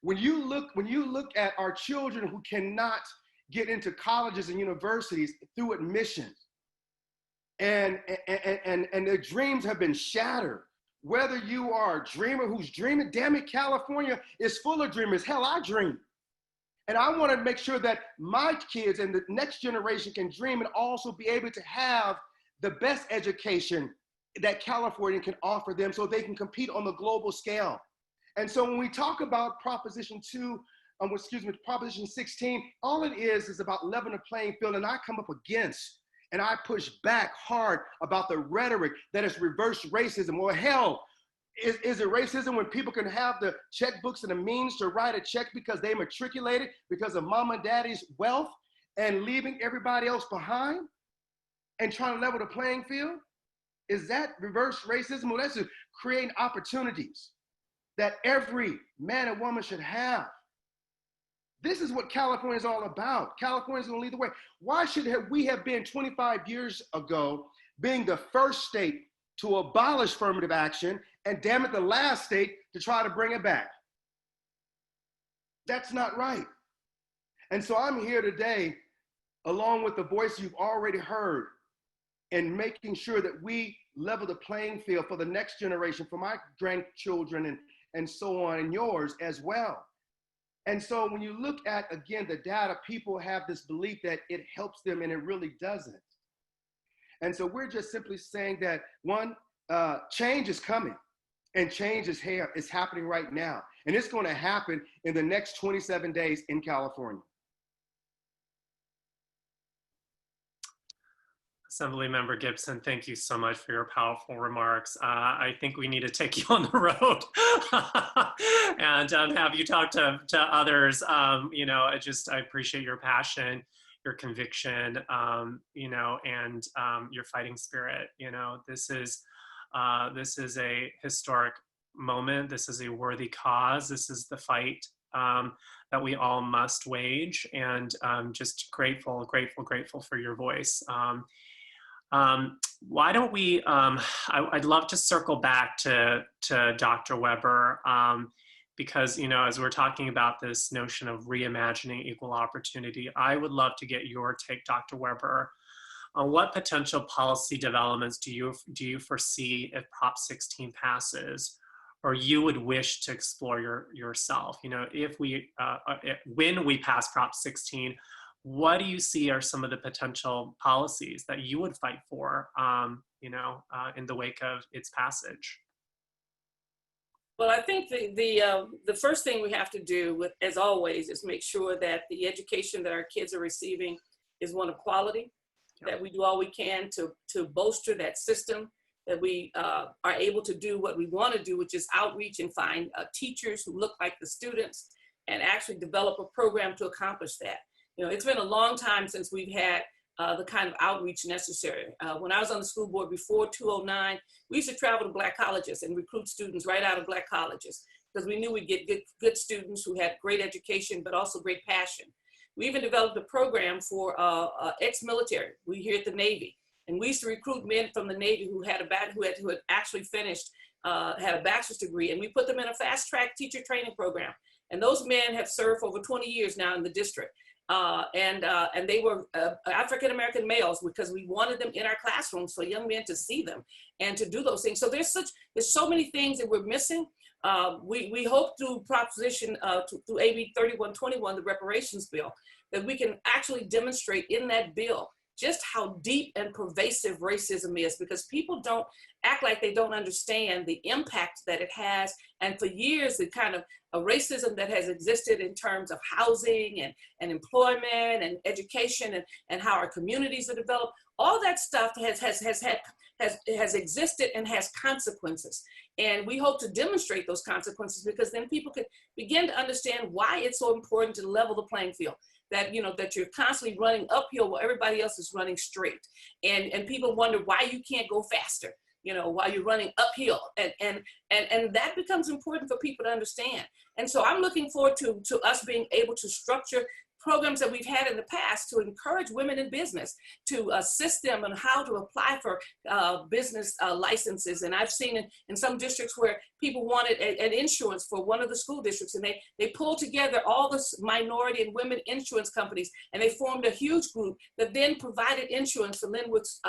When you look at our children who cannot get into colleges and universities through admissions, and their dreams have been shattered. Whether you are a dreamer who's dreaming, damn it, California is full of dreamers. Hell, I dream. And I want to make sure that my kids and the next generation can dream and also be able to have the best education that California can offer them so they can compete on the global scale. And so when we talk about Proposition 16, all it is about leveling the playing field. And I come up against and I push back hard about the rhetoric that is reverse racism. Well, hell, is it racism when people can have the checkbooks and the means to write a check because they matriculated because of mom and daddy's wealth and leaving everybody else behind and trying to level the playing field? Is that reverse racism? Well, that's just creating opportunities that every man and woman should have. This is what California is all about. California is going to lead the way. Why should we have been 25 years ago being the first state to abolish affirmative action and damn it, the last state to try to bring it back? That's not right. And so I'm here today, along with the voice you've already heard, and making sure that we level the playing field for the next generation, for my grandchildren and so on, and yours as well. And so when you look at, again, the data, people have this belief that it helps them, and it really doesn't. And so we're just simply saying that, one, change is coming, and change is here. It's happening right now. And it's going to happen in the next 27 days in California. Assemblymember Gibson, thank you so much for your powerful remarks. I think we need to take you on the road and have you talk to others. You know, I appreciate your passion, your conviction, you know, and your fighting spirit. You know, this is a historic moment. This is a worthy cause. This is the fight that we all must wage, and just grateful for your voice. Why don't we, I'd love to circle back to Dr. Weber, because, you know, as we're talking about this notion of reimagining equal opportunity, I would love to get your take, Dr. Weber, on what potential policy developments do you foresee if Prop 16 passes, or you would wish to explore yourself? You know, when we pass Prop 16, what do you see are some of the potential policies that you would fight for, you know, in the wake of its passage? Well, I think the first thing we have to do, as always, is make sure that the education that our kids are receiving is one of quality, that we do all we can to bolster that system, that we are able to do what we want to do, which is outreach and find teachers who look like the students and actually develop a program to accomplish that. You know, it's been a long time since we've had the kind of outreach necessary. When I was on the school board before 2009, we used to travel to Black colleges and recruit students right out of Black colleges, because we knew we'd get good students who had great education, but also great passion. We even developed a program for ex-military. We here at the Navy, and we used to recruit men from the Navy who had actually finished, had a bachelor's degree, and we put them in a fast-track teacher training program. And those men have served for over 20 years now in the district. And they were African-American males, because we wanted them in our classrooms for young men to see them and to do those things. So there's so many things that we're missing. We hope through through AB 3121, the reparations bill, that we can actually demonstrate in that bill just how deep and pervasive racism is, because people don't act like they don't understand the impact that it has. And for years, the kind of racism that has existed in terms of housing and employment and education and how our communities are developed, all that stuff has existed and has consequences. And we hope to demonstrate those consequences, because then people can begin to understand why it's so important to level the playing field. That, you know, that you're constantly running uphill while everybody else is running straight. And people wonder why you can't go faster, you know, while you're running uphill. And that becomes important for people to understand. And so I'm looking forward to us being able to structure programs that we've had in the past to encourage women in business, to assist them on how to apply for business licenses. And I've seen in some districts where people wanted an insurance for one of the school districts, and they pulled together all the minority and women insurance companies, and they formed a huge group that then provided insurance for Linwood's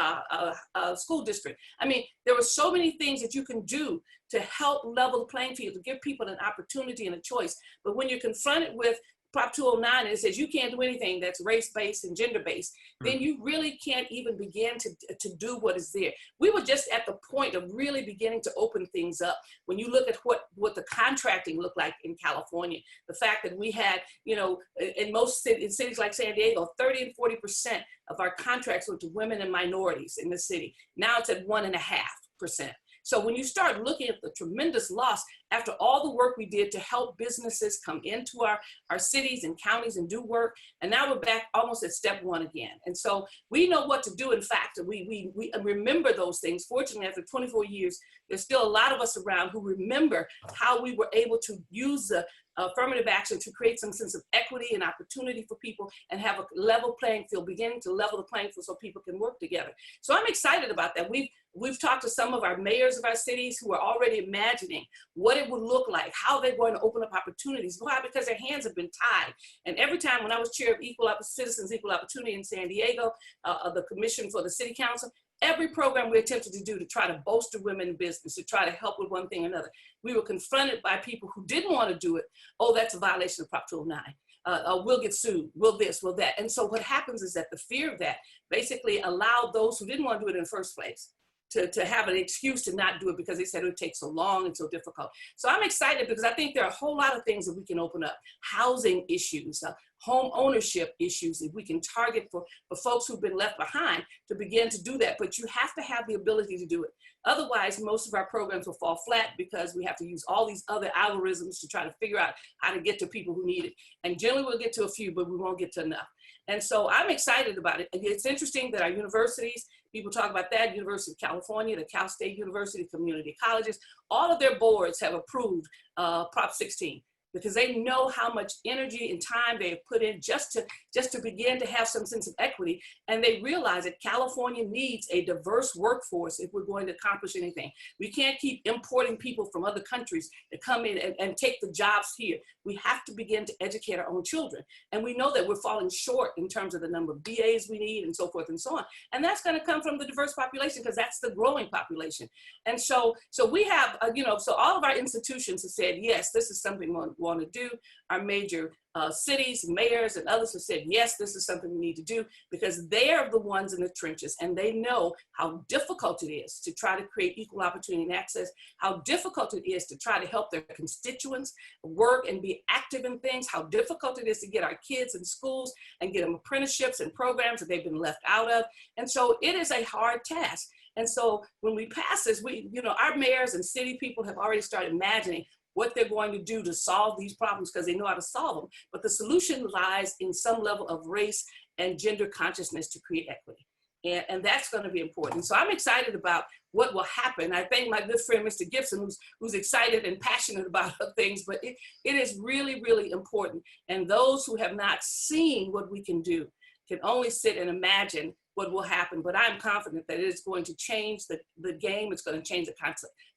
school district. I mean, there were so many things that you can do to help level the playing field, to give people an opportunity and a choice. But when you're confronted with Prop 209, and it says you can't do anything that's race-based and gender-based, then you really can't even begin to do what is there. We were just at the point of really beginning to open things up. When you look at what the contracting looked like in California, the fact that we had, you know, in most cities like San Diego, 30 and 40% of our contracts went to women and minorities in the city. Now it's at 1.5%. So when you start looking at the tremendous loss after all the work we did to help businesses come into our cities and counties and do work, and now we're back almost at step one again. And so we know what to do. In fact, we remember those things. Fortunately, after 24 years, there's still a lot of us around who remember how we were able to use the affirmative action to create some sense of equity and opportunity for people and have a level playing field, beginning to level the playing field so people can work together. So I'm excited about that. We've talked to some of our mayors of our cities who are already imagining what it would look like, how they're going to open up opportunities. Why? Because their hands have been tied. And every time when I was chair of Citizens Equal Opportunity in San Diego, the commission for the city council, every program we attempted to do to try to bolster women in business, to try to help with one thing or another, we were confronted by people who didn't want to do it. Oh, that's a violation of Prop 209. We'll get sued, will this, will that. And so what happens is that the fear of that basically allowed those who didn't want to do it in the first place to have an excuse to not do it because they said it would take so long and so difficult. So I'm excited because I think there are a whole lot of things that we can open up. Housing issues, home ownership issues that we can target for folks who've been left behind to begin to do that. But you have to have the ability to do it. Otherwise, most of our programs will fall flat because we have to use all these other algorithms to try to figure out how to get to people who need it. And generally we'll get to a few, but we won't get to enough. And so I'm excited about it. It's interesting that our universities, people talk about that, University of California, the Cal State University, community colleges, all of their boards have approved Prop 16 because they know how much energy and time they have put in just to begin to have some sense of equity. And they realize that California needs a diverse workforce if we're going to accomplish anything. We can't keep importing people from other countries to come in and take the jobs here. We have to begin to educate our own children. And we know that we're falling short in terms of the number of BAs we need and so forth and so on. And that's going to come from the diverse population because that's the growing population. And so we have, so all of our institutions have said, yes, this is something we want to do. Our major cities, mayors, and others have said, yes, this is something we need to do because they are the ones in the trenches and they know how difficult it is to try to create equal opportunity and access, how difficult it is to try to help their constituents work and be active in things, how difficult it is to get our kids in schools and get them apprenticeships and programs that they've been left out of. And so it is a hard task. And so when we pass this, our mayors and city people have already started imagining what they're going to do to solve these problems because they know how to solve them. But the solution lies in some level of race and gender consciousness to create equity. And that's going to be important. So I'm excited about what will happen. I thank my good friend, Mr. Gibson, who's excited and passionate about things, but it is really, really important. And those who have not seen what we can do can only sit and imagine what will happen. But I'm confident that it is going to change the game. It's going to change the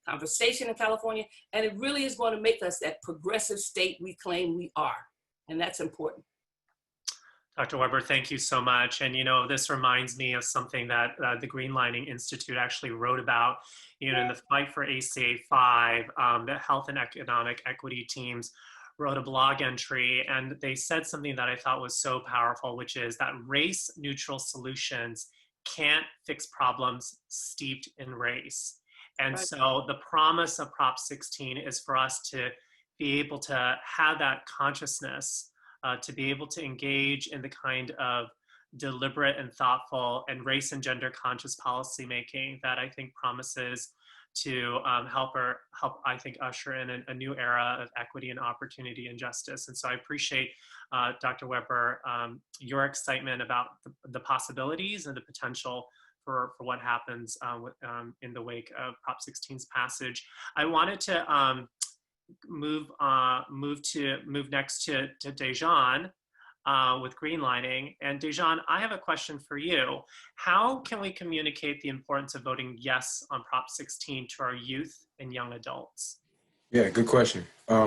conversation in California. And it really is going to make us that progressive state we claim we are. And that's important. Dr. Weber, thank you so much. And, this reminds me of something that the Greenlining Institute actually wrote about, in the fight for ACA 5, the health and economic equity teams wrote a blog entry, and they said something that I thought was so powerful, which is that race-neutral solutions can't fix problems steeped in race. And so the promise of Prop 16 is for us to be able to have that consciousness, to be able to engage in the kind of deliberate and thoughtful and race and gender conscious policymaking that I think promises to help, I think, usher in a new era of equity and opportunity and justice. And so I appreciate, Dr. Weber, your excitement about the possibilities and the potential for what happens in the wake of Prop 16's passage. I wanted to move next to Dejan with Greenlining. And Dejan, I have a question for you. How can we communicate the importance of voting yes on Prop 16 to our youth and young adults? Yeah, good question.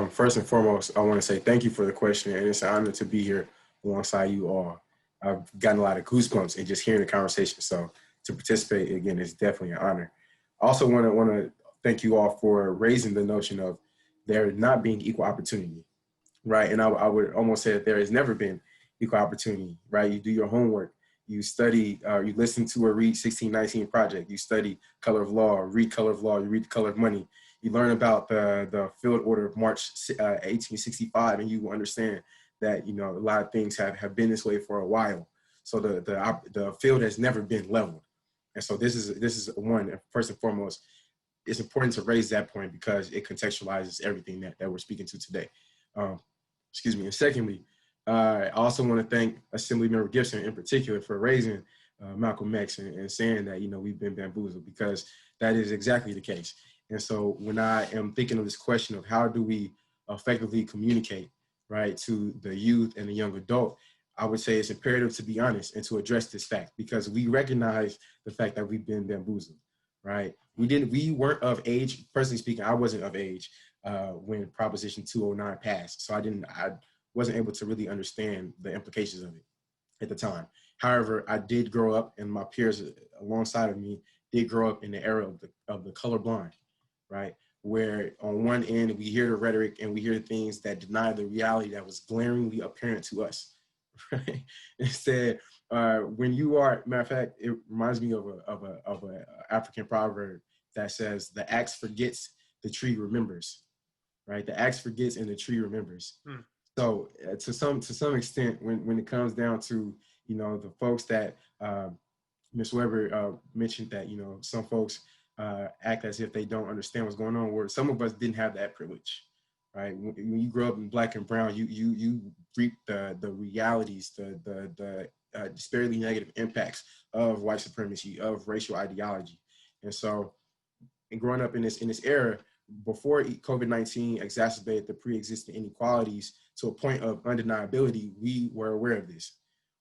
First and foremost, I want to say thank you for the question, and it's an honor to be here alongside you all. I've gotten a lot of goosebumps in just hearing the conversation, so to participate again is definitely an honor. I also want to thank you all for raising the notion of there not being equal opportunity, right? And I would almost say that there has never been equal opportunity, right? You do your homework, you study, you listen to or read 1619 Project, you study Color of Law, read Color of Law, you read The Color of Money, you learn about the field order of March 1865, and you will understand that, a lot of things have been this way for a while. So the field has never been leveled. And so this is one, first and foremost, it's important to raise that point because it contextualizes everything that we're speaking to today. Excuse me. And secondly, I also want to thank Assemblymember Gibson in particular for raising Malcolm X and saying that, we've been bamboozled, because that is exactly the case. And so when I am thinking of this question of how do we effectively communicate, right, to the youth and the young adult, I would say it's imperative to be honest and to address this fact, because we recognize the fact that we've been bamboozled, right? We weren't of age, personally speaking, I wasn't of age when Proposition 209 passed. So I wasn't able to really understand the implications of it at the time. However, I did grow up, and my peers alongside of me did grow up in the era of the colorblind, right? Where on one end, we hear the rhetoric and we hear things that deny the reality that was glaringly apparent to us, right? Instead, when you are, matter of fact, it reminds me of a African proverb that says, the axe forgets, the tree remembers, right? The axe forgets and the tree remembers. So to some extent, when it comes down to, you know, the folks that Ms. Weber mentioned that, you know, some folks act as if they don't understand what's going on, where some of us didn't have that privilege, right? When you grow up in Black and brown, you reap the realities, the disparately negative impacts of white supremacy, of racial ideology. And so, and growing up in this era, before COVID-19 exacerbated the pre-existing inequalities to a point of undeniability, we were aware of this.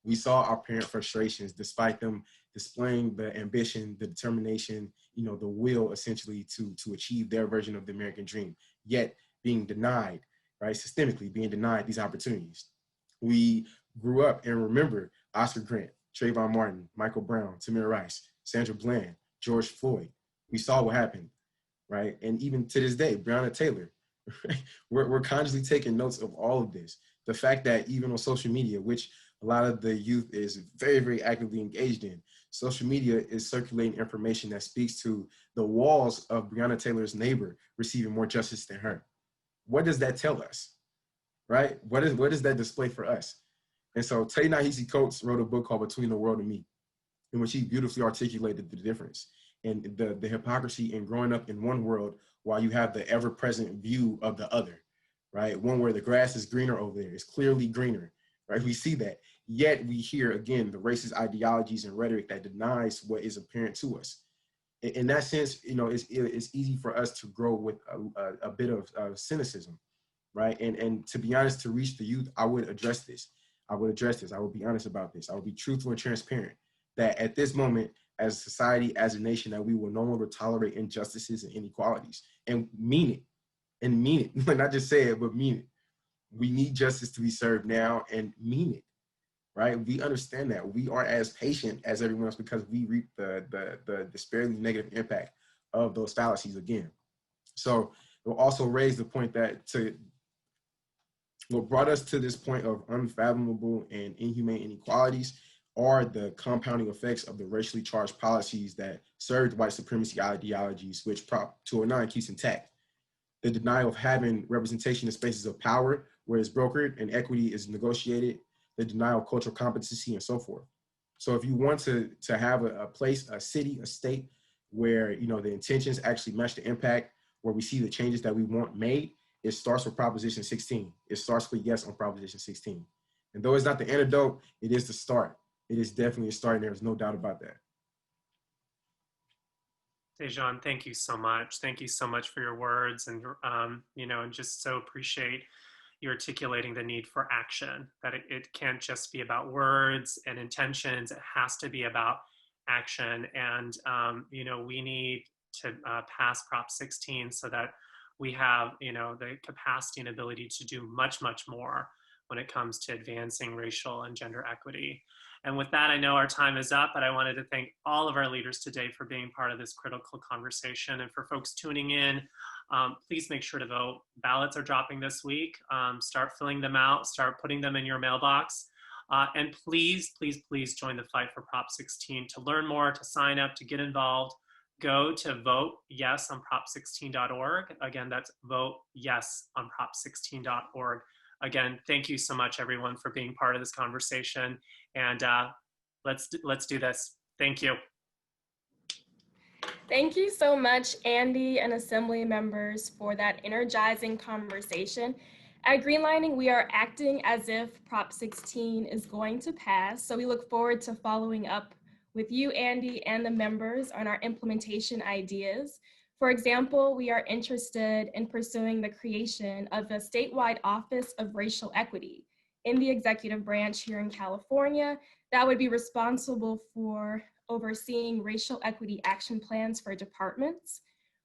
We saw our parent frustrations, despite them displaying the ambition, the determination, you know, the will essentially to achieve their version of the American dream, yet being denied, right, systemically being denied these opportunities. We grew up and remember Oscar Grant, Trayvon Martin, Michael Brown, Tamir Rice, Sandra Bland, George Floyd. We saw what happened, right? And even to this day, Breonna Taylor, right? We're consciously taking notes of all of this. The fact that even on social media, which a lot of the youth is very, very actively engaged in, social media is circulating information that speaks to the walls of Breonna Taylor's neighbor receiving more justice than her. What does that tell us, right? What does that display for us? And so Ta-Nehisi Coates wrote a book called Between the World and Me, in which he beautifully articulated the difference and the hypocrisy in growing up in one world while you have the ever-present view of the other, right? One where the grass is greener over there, it's clearly greener, right? We see that. Yet we hear, again, the racist ideologies and rhetoric that denies what is apparent to us. In that sense, you know, it's easy for us to grow with a bit of cynicism, right? And to be honest, to reach the youth, I would address this. I would be honest about this. I would be truthful and transparent that at this moment, as a society, as a nation, that we will no longer tolerate injustices and inequalities and mean it, not just say it, but mean it. We need justice to be served now and mean it, right? We understand that we are as patient as everyone else because we reap the disparately negative impact of those fallacies again. So it will also raise the point that what brought us to this point of unfathomable and inhumane inequalities are the compounding effects of the racially charged policies that served white supremacy ideologies, which Prop 209 keeps intact. The denial of having representation in spaces of power where it's brokered and equity is negotiated, the denial of cultural competency, and so forth. So if you want to have a place, a city, a state where, you know, the intentions actually match the impact, where we see the changes that we want made, it starts with Proposition 16. It starts with yes on Proposition 16. And though it's not the antidote, it is the start. It is definitely a start, and there's no doubt about that. Dejan, thank you so much. Thank you so much for your words, and you know, and just so appreciate you articulating the need for action, that it can't just be about words and intentions. It has to be about action. And you know, we need to pass Prop 16 so that we have, you know, the capacity and ability to do much, much more when it comes to advancing racial and gender equity. And with that, I know our time is up, but I wanted to thank all of our leaders today for being part of this critical conversation. And for folks tuning in, please make sure to vote. Ballots are dropping this week. Start filling them out, start putting them in your mailbox. And please, please, please join the fight for Prop 16. To learn more, to sign up, to get involved, go to voteyesonprop16.org. Again, that's voteyesonprop16.org. Again, thank you so much, everyone, for being part of this conversation. And let's do this. Thank you. Thank you so much, Andy and Assembly members, for that energizing conversation. At Greenlining, we are acting as if Prop 16 is going to pass. So we look forward to following up with you, Andy, and the members on our implementation ideas. For example, we are interested in pursuing the creation of a statewide Office of Racial Equity in the executive branch here in California that would be responsible for overseeing racial equity action plans for departments.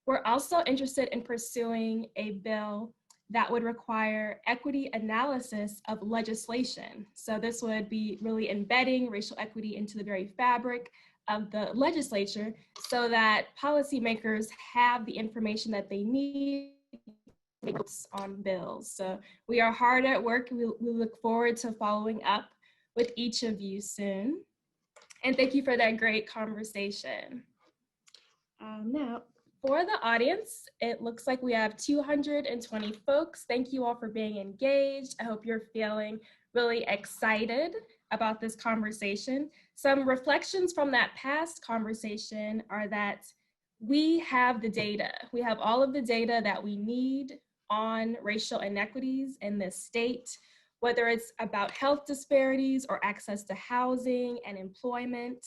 We're also interested in pursuing a bill that would require equity analysis of legislation. So this would be really embedding racial equity into the very fabric of the legislature so that policymakers have the information that they need on bills. So we are hard at work. We look forward to following up with each of you soon. And thank you for that great conversation. Now, for the audience, it looks like we have 220 folks. Thank you all for being engaged. I hope you're feeling really excited about this conversation. Some reflections from that past conversation are that we have the data. We have all of the data that we need on racial inequities in this state, whether it's about health disparities or access to housing and employment.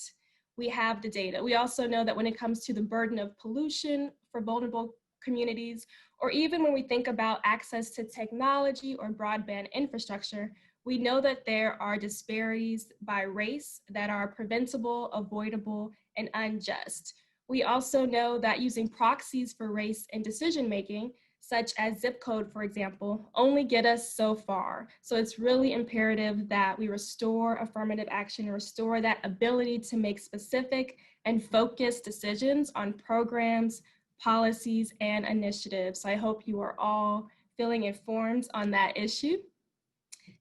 We have the data. We also know that when it comes to the burden of pollution for vulnerable communities, or even when we think about access to technology or broadband infrastructure, we know that there are disparities by race that are preventable, avoidable, and unjust. We also know that using proxies for race in decision-making, such as zip code, for example, only get us so far. So it's really imperative that we restore affirmative action, restore that ability to make specific and focused decisions on programs, policies, and initiatives. So I hope you are all feeling informed on that issue.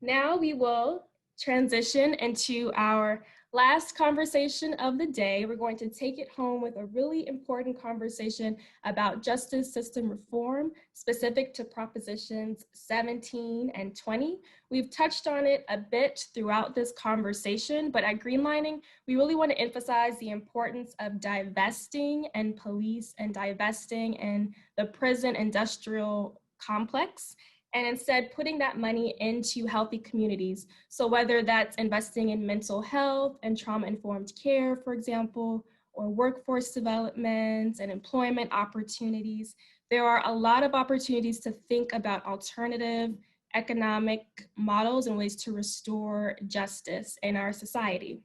Now we will transition into our last conversation of the day. We're going to take it home with a really important conversation about justice system reform, specific to propositions 17 and 20. We've touched on it a bit throughout this conversation, but at Greenlining, we really want to emphasize the importance of divesting in police and divesting in the prison industrial complex, and instead putting that money into healthy communities. So whether that's investing in mental health and trauma-informed care, for example, or workforce development and employment opportunities, there are a lot of opportunities to think about alternative economic models and ways to restore justice in our society.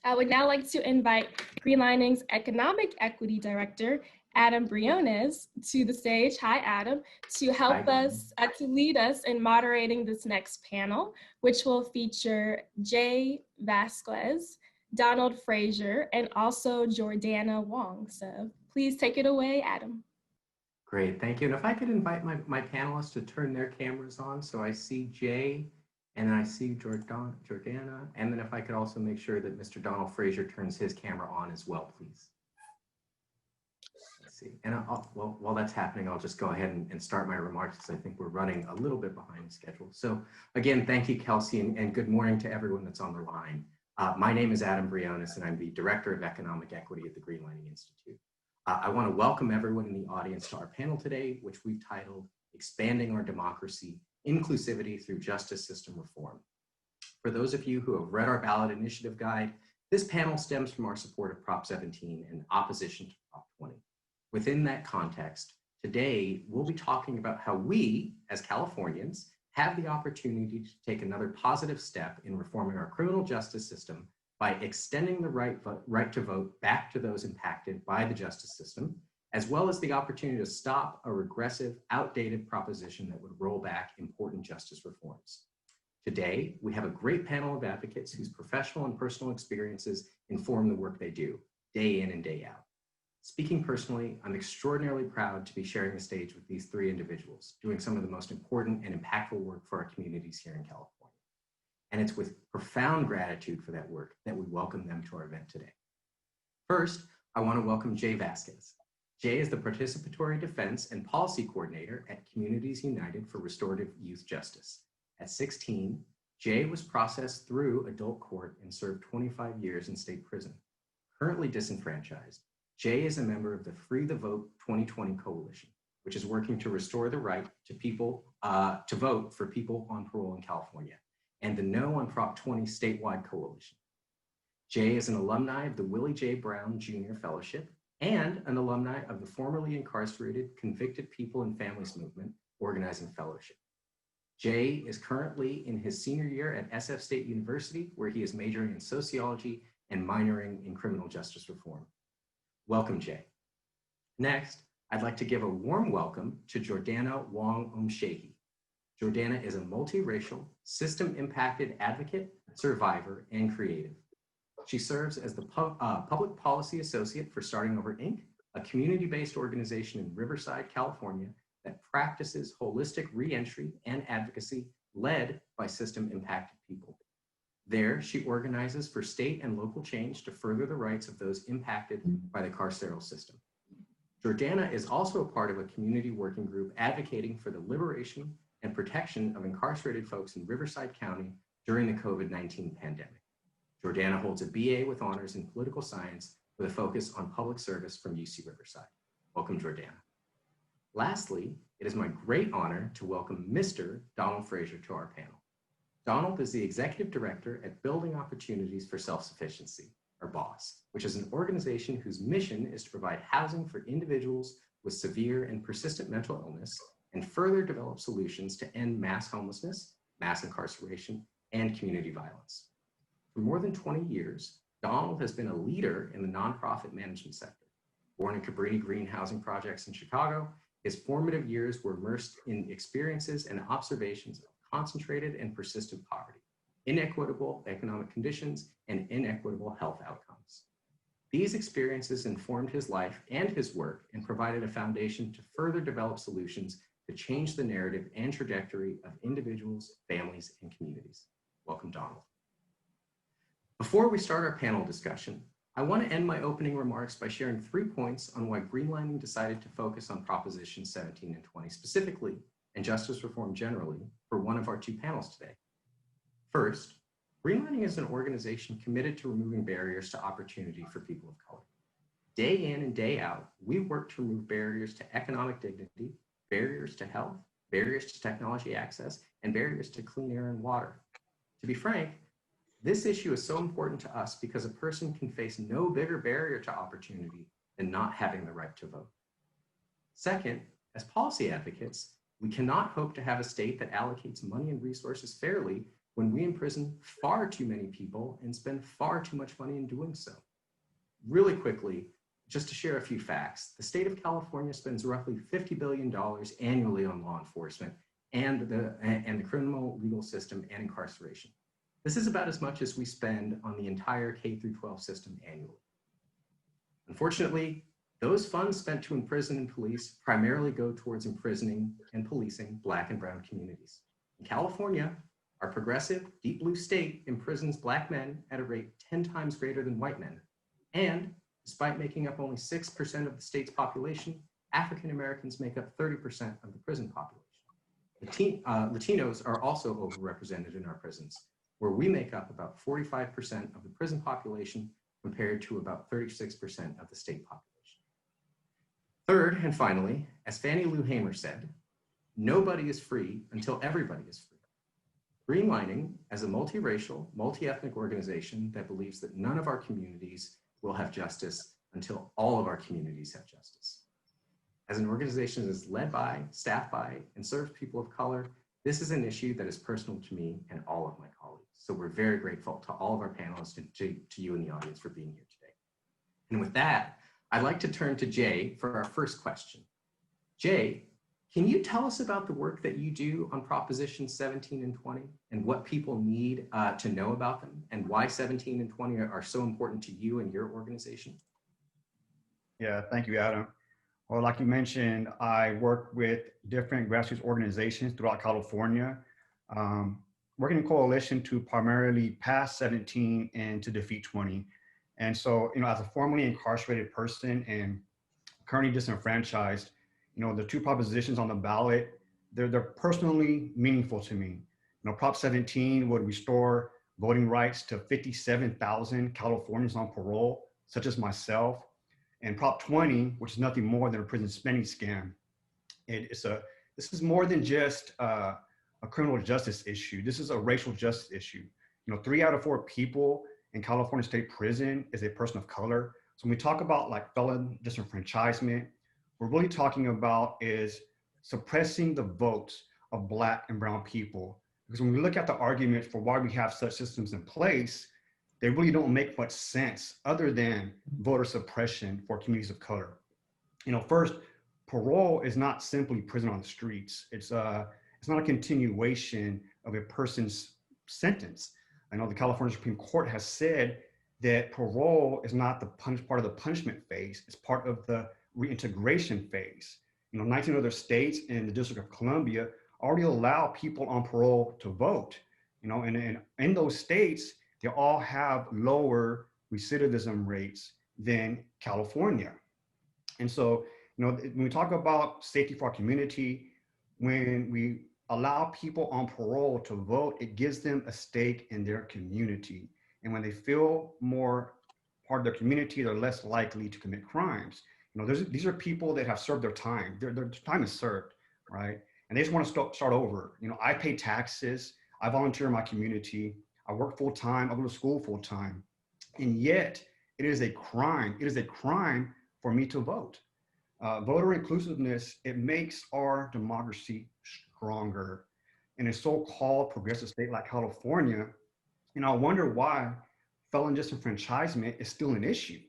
I would now like to invite Greenlining's Economic Equity Director, Adam Briones, to the stage. Hi, Adam, to help us, to lead us in moderating this next panel, which will feature Jay Vasquez, Donald Frazier, and also Jordana Wong. So please take it away, Adam. Great, thank you. And if I could invite my panelists to turn their cameras on. So I see Jay, and then I see Jordana, and then if I could also make sure that Mr. Donald Frazier turns his camera on as well, please. And while that's happening, I'll just go ahead and start my remarks because I think we're running a little bit behind schedule. So again, thank you, Kelsey, and good morning to everyone that's on the line. My name is Adam Briones, and I'm the Director of Economic Equity at the Greenlining Institute. I want to welcome everyone in the audience to our panel today, which we've titled Expanding Our Democracy, Inclusivity Through Justice System Reform. For those of you who have read our ballot initiative guide, this panel stems from our support of Prop 17 and opposition to Prop 20. Within that context, today we'll be talking about how we, as Californians, have the opportunity to take another positive step in reforming our criminal justice system by extending the right to vote back to those impacted by the justice system, as well as the opportunity to stop a regressive, outdated proposition that would roll back important justice reforms. Today, we have a great panel of advocates whose professional and personal experiences inform the work they do, day in and day out. Speaking personally, I'm extraordinarily proud to be sharing the stage with these three individuals, doing some of the most important and impactful work for our communities here in California. And it's with profound gratitude for that work that we welcome them to our event today. First, I want to welcome Jay Vasquez. Jay is the Participatory Defense and Policy Coordinator at Communities United for Restorative Youth Justice. At 16, Jay was processed through adult court and served 25 years in state prison. Currently disenfranchised, Jay is a member of the Free the Vote 2020 Coalition, which is working to restore the right to people to vote for people on parole in California, and the No on Prop 20 statewide coalition. Jay is an alumni of the Willie J. Brown Jr. Fellowship and an alumni of the formerly incarcerated Convicted People and Families Movement Organizing Fellowship. Jay is currently in his senior year at SF State University, where he is majoring in sociology and minoring in criminal justice reform. Welcome, Jay. Next, I'd like to give a warm welcome to Jordana Wong Omshehi. Jordana is a multiracial, system-impacted advocate, survivor, and creative. She serves as the Public Policy Associate for Starting Over, Inc., a community-based organization in Riverside, California, that practices holistic reentry and advocacy led by system-impacted people. There, she organizes for state and local change to further the rights of those impacted by the carceral system. Jordana is also a part of a community working group advocating for the liberation and protection of incarcerated folks in Riverside County during the COVID-19 pandemic. Jordana holds a BA with honors in political science with a focus on public service from UC Riverside. Welcome, Jordana. Lastly, it is my great honor to welcome Mr. Donald Frazier to our panel. Donald is the Executive Director at Building Opportunities for Self-Sufficiency, or BOSS, which is an organization whose mission is to provide housing for individuals with severe and persistent mental illness and further develop solutions to end mass homelessness, mass incarceration, and community violence. For more than 20 years, Donald has been a leader in the nonprofit management sector. Born in Cabrini Green housing projects in Chicago, his formative years were immersed in experiences and observations of concentrated and persistent poverty, inequitable economic conditions, and inequitable health outcomes. These experiences informed his life and his work and provided a foundation to further develop solutions to change the narrative and trajectory of individuals, families, and communities. Welcome, Donald. Before we start our panel discussion, I want to end my opening remarks by sharing 3 points on why Greenlining decided to focus on Propositions 17 and 20 specifically, and justice reform generally, for one of our 2 panels today. First, Greenlining is an organization committed to removing barriers to opportunity for people of color. Day in and day out, we work to remove barriers to economic dignity, barriers to health, barriers to technology access, and barriers to clean air and water. To be frank, this issue is so important to us because a person can face no bigger barrier to opportunity than not having the right to vote. Second, as policy advocates, we cannot hope to have a state that allocates money and resources fairly when we imprison far too many people and spend far too much money in doing so. Really quickly, just to share a few facts, the state of California spends roughly $50 billion annually on law enforcement and the criminal legal system and incarceration. This is about as much as we spend on the entire K-12 system annually. Unfortunately, those funds spent to imprison and police primarily go towards imprisoning and policing Black and brown communities. In California, our progressive, deep blue state imprisons Black men at a rate 10 times greater than white men. And despite making up only 6% of the state's population, African Americans make up 30% of the prison population. Latinos are also overrepresented in our prisons, where we make up about 45% of the prison population compared to about 36% of the state population. Third, and finally, as Fannie Lou Hamer said, nobody is free until everybody is free. Greenlining, as a multiracial, multi-ethnic organization that believes that none of our communities will have justice until all of our communities have justice. As an organization that is led by, staffed by, and serves people of color, this is an issue that is personal to me and all of my colleagues. So we're very grateful to all of our panelists and to you in the audience for being here today. And with that, I'd like to turn to Jay for our first question. Jay, can you tell us about the work that you do on Propositions 17 and 20 and what people need to know about them and why 17 and 20 are so important to you and your organization? Yeah, thank you, Adam. Well, like you mentioned, I work with different grassroots organizations throughout California, working in coalition to primarily pass 17 and to defeat 20. And so, as a formerly incarcerated person and currently disenfranchised, the 2 propositions on the ballot, they're personally meaningful to me. Prop 17 would restore voting rights to 57,000 Californians on parole, such as myself. And Prop 20, which is nothing more than a prison spending scam. This is more than just a criminal justice issue. This is a racial justice issue. 3 out of 4 people in California State Prison is a person of color, So when we talk about like felon disenfranchisement, what we're really talking about is suppressing the votes of Black and brown people. Because when we look at the argument for why we have such systems in place, they really don't make much sense other than voter suppression for communities of color. First, parole is not simply prison on the streets. It's not a continuation of a person's sentence. I know the California Supreme Court has said that parole is not the part of the punishment phase. It's part of the reintegration phase. 19 other states and the District of Columbia already allow people on parole to vote. And in those states, they all have lower recidivism rates than California. And so, when we talk about safety for our community, when we allow people on parole to vote, it gives them a stake in their community. And when they feel more part of their community, they're less likely to commit crimes. These are people that have served their time. Their time is served, right? And they just want to start over. I pay taxes. I volunteer in my community. I work full time. I go to school full time. And yet, it is a crime. It is a crime for me to vote. Voter inclusiveness, it makes our democracy stronger. In a so-called progressive state like California, I wonder why felon disenfranchisement is still an issue.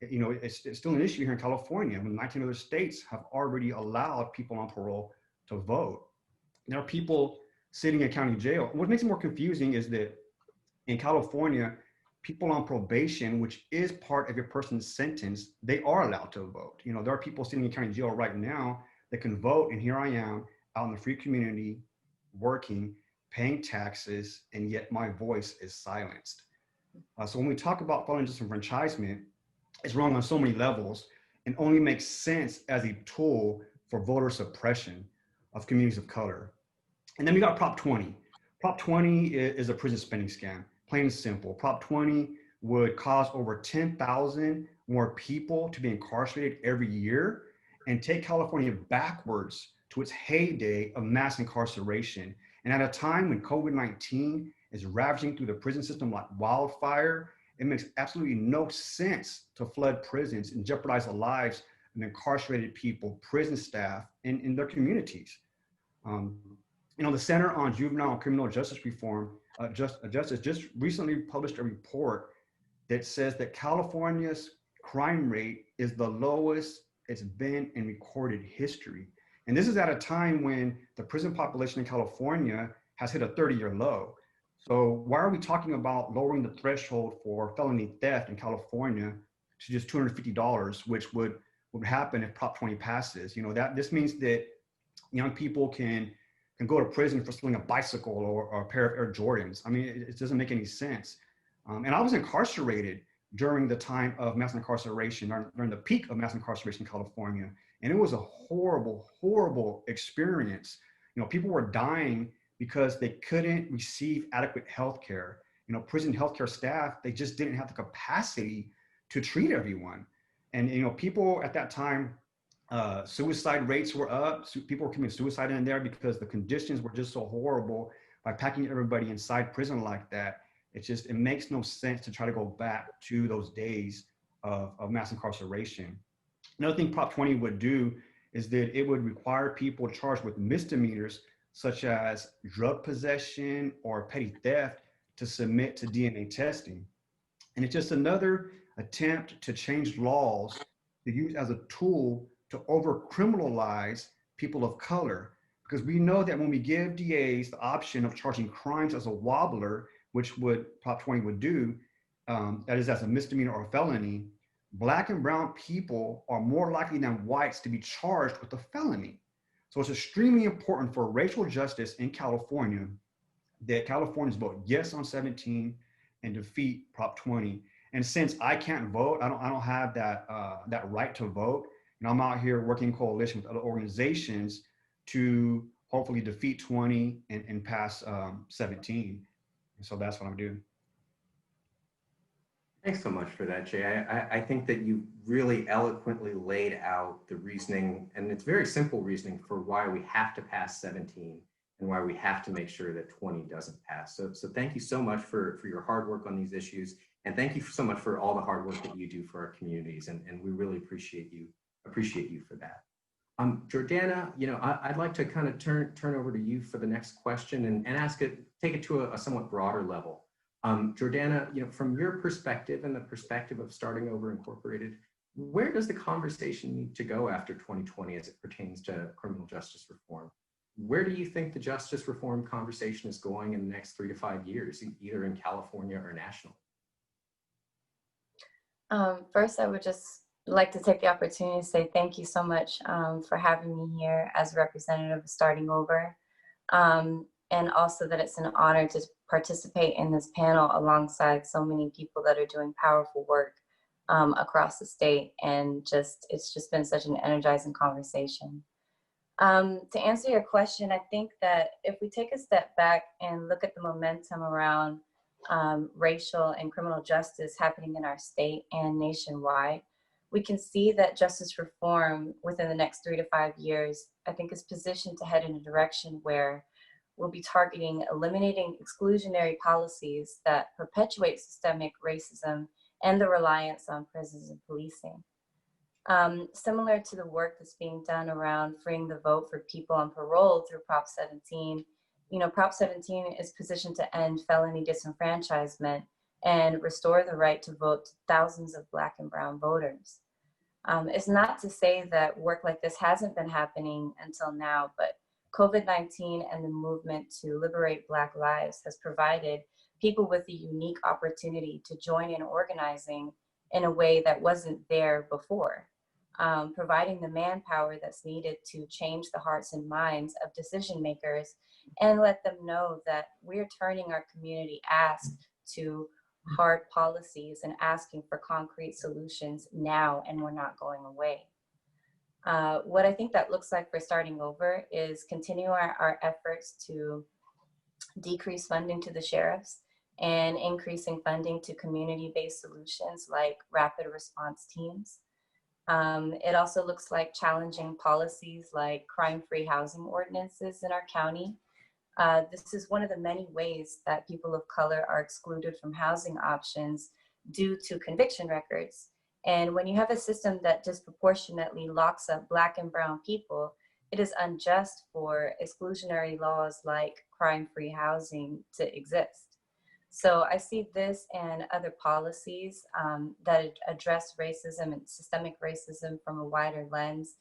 It's still an issue here in California when 19 other states have already allowed people on parole to vote. There are people sitting in county jail. What makes it more confusing is that in California, people on probation, which is part of a person's sentence, they are allowed to vote. There are people sitting in county jail right now that can vote, and here I am out in the free community, working, paying taxes, and yet my voice is silenced. So when we talk about felon disenfranchisement, it's wrong on so many levels and only makes sense as a tool for voter suppression of communities of color. And then we got Prop 20. Prop 20 is a prison spending scam, plain and simple. Prop 20 would cause over 10,000 more people to be incarcerated every year and take California backwards to its heyday of mass incarceration. And at a time when COVID-19 is ravaging through the prison system like wildfire, it makes absolutely no sense to flood prisons and jeopardize the lives of incarcerated people, prison staff, and in their communities. The Center on Juvenile and Criminal Justice Reform, Justice just recently published a report that says that California's crime rate is the lowest it's been in recorded history. And this is at a time when the prison population in California has hit a 30-year low. So why are we talking about lowering the threshold for felony theft in California to just $250, which would happen if Prop 20 passes? This means that young people can go to prison for stealing a bicycle or a pair of Air Jordans. I mean, it doesn't make any sense. And I was incarcerated during the time of mass incarceration, during the peak of mass incarceration in California. And it was a horrible, horrible experience. People were dying because they couldn't receive adequate health care. Prison healthcare staff, they just didn't have the capacity to treat everyone. And, people at that time, suicide rates were up. People were committing suicide in there because the conditions were just so horrible. By packing everybody inside prison like that, it makes no sense to try to go back to those days of mass incarceration. Another thing Prop 20 would do is that it would require people charged with misdemeanors such as drug possession or petty theft to submit to DNA testing. And it's just another attempt to change laws to use as a tool to over-criminalize people of color. Because we know that when we give DAs the option of charging crimes as a wobbler, which Prop 20 would do, that is as a misdemeanor or a felony, Black and brown people are more likely than whites to be charged with a felony. So it's extremely important for racial justice in California that Californians vote yes on 17 and defeat Prop 20. And since I can't vote, I don't have that right to vote. And I'm out here working in coalition with other organizations to hopefully defeat 20 and pass 17. And so that's what I'm doing. Thanks so much for that, Jay. I think that you really eloquently laid out the reasoning, and it's very simple reasoning for why we have to pass 17 and why we have to make sure that 20 doesn't pass. So thank you so much for your hard work on these issues And thank you so much for all the hard work that you do for our communities. And we really appreciate you for that. Jordana, I'd like to kind of turn over to you for the next question and take it to a somewhat broader level. Jordana, from your perspective and the perspective of Starting Over Incorporated, where does the conversation need to go after 2020 as it pertains to criminal justice reform? Where do you think the justice reform conversation is going in the next 3 to 5 years, either in California or nationally? First, I would just like to take the opportunity to say thank you so much for having me here as a representative of Starting Over. And also that it's an honor to participate in this panel alongside so many people that are doing powerful work across the state. And it's just been such an energizing conversation. To answer your question, I think that if we take a step back and look at the momentum around racial and criminal justice happening in our state and nationwide, we can see that justice reform within the next 3 to 5 years, I think, is positioned to head in a direction where we'll be targeting eliminating exclusionary policies that perpetuate systemic racism and the reliance on prisons and policing. Similar to the work that's being done around freeing the vote for people on parole through Prop 17, Prop 17 is positioned to end felony disenfranchisement and restore the right to vote to thousands of Black and Brown voters. It's not to say that work like this hasn't been happening until now, but COVID-19 and the movement to liberate Black lives has provided people with a unique opportunity to join in organizing in a way that wasn't there before, providing the manpower that's needed to change the hearts and minds of decision makers and let them know that we're turning our community ask to hard policies and asking for concrete solutions now, and we're not going away. What I think that looks like for Starting Over is continue our efforts to decrease funding to the sheriffs and increasing funding to community-based solutions like rapid response teams. It also looks like challenging policies like crime-free housing ordinances in our county. This is one of the many ways that people of color are excluded from housing options due to conviction records. And when you have a system that disproportionately locks up Black and Brown people, it is unjust for exclusionary laws like crime-free housing to exist. So I see this and other policies that address racism and systemic racism from a wider lens,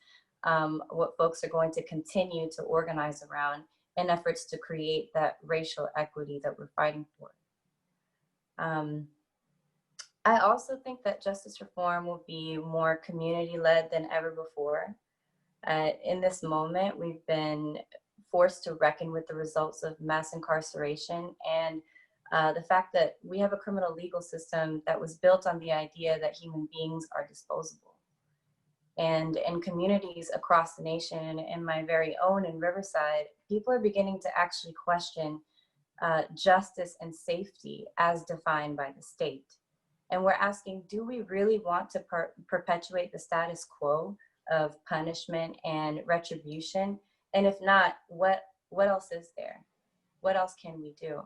what folks are going to continue to organize around in efforts to create that racial equity that we're fighting for. I also think that justice reform will be more community-led than ever before. In this moment, we've been forced to reckon with the results of mass incarceration and the fact that we have a criminal legal system that was built on the idea that human beings are disposable. And in communities across the nation, in my very own in Riverside, people are beginning to actually question justice and safety as defined by the state. And we're asking, do we really want to perpetuate the status quo of punishment and retribution? And if not, what else is there? What else can we do?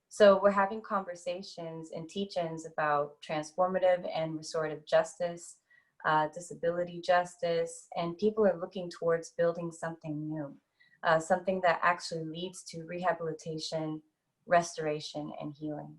So we're having conversations and teach-ins about transformative and restorative justice, disability justice, and people are looking towards building something new, something that actually leads to rehabilitation, restoration, and healing.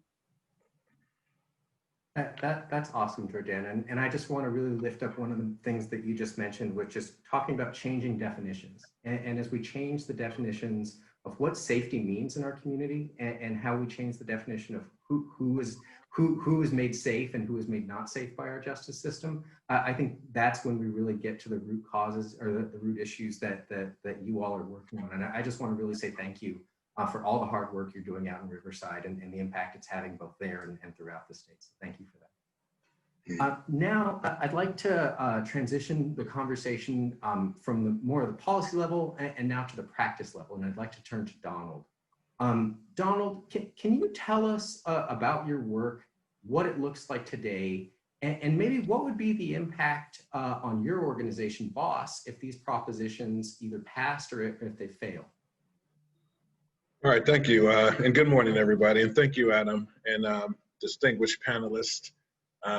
That's awesome, Jordana. And I just want to really lift up one of the things that you just mentioned, which is talking about changing definitions. And as we change the definitions of what safety means in our community and how we change the definition of who is made safe and who is made not safe by our justice system, I think that's when we really get to the root causes or the root issues that you all are working on. And I just want to really say thank you for all the hard work you're doing out in Riverside and the impact it's having both there and throughout the state. So thank you for that. Now, I'd like to transition the conversation from more of the policy level and now to the practice level. And I'd like to turn to Donald. Donald, can you tell us about your work, what it looks like today, and maybe what would be the impact on your organization, BOSS, if these propositions either passed or if they fail? All right, thank you. And good morning, everybody. And thank you, Adam. And distinguished panelists.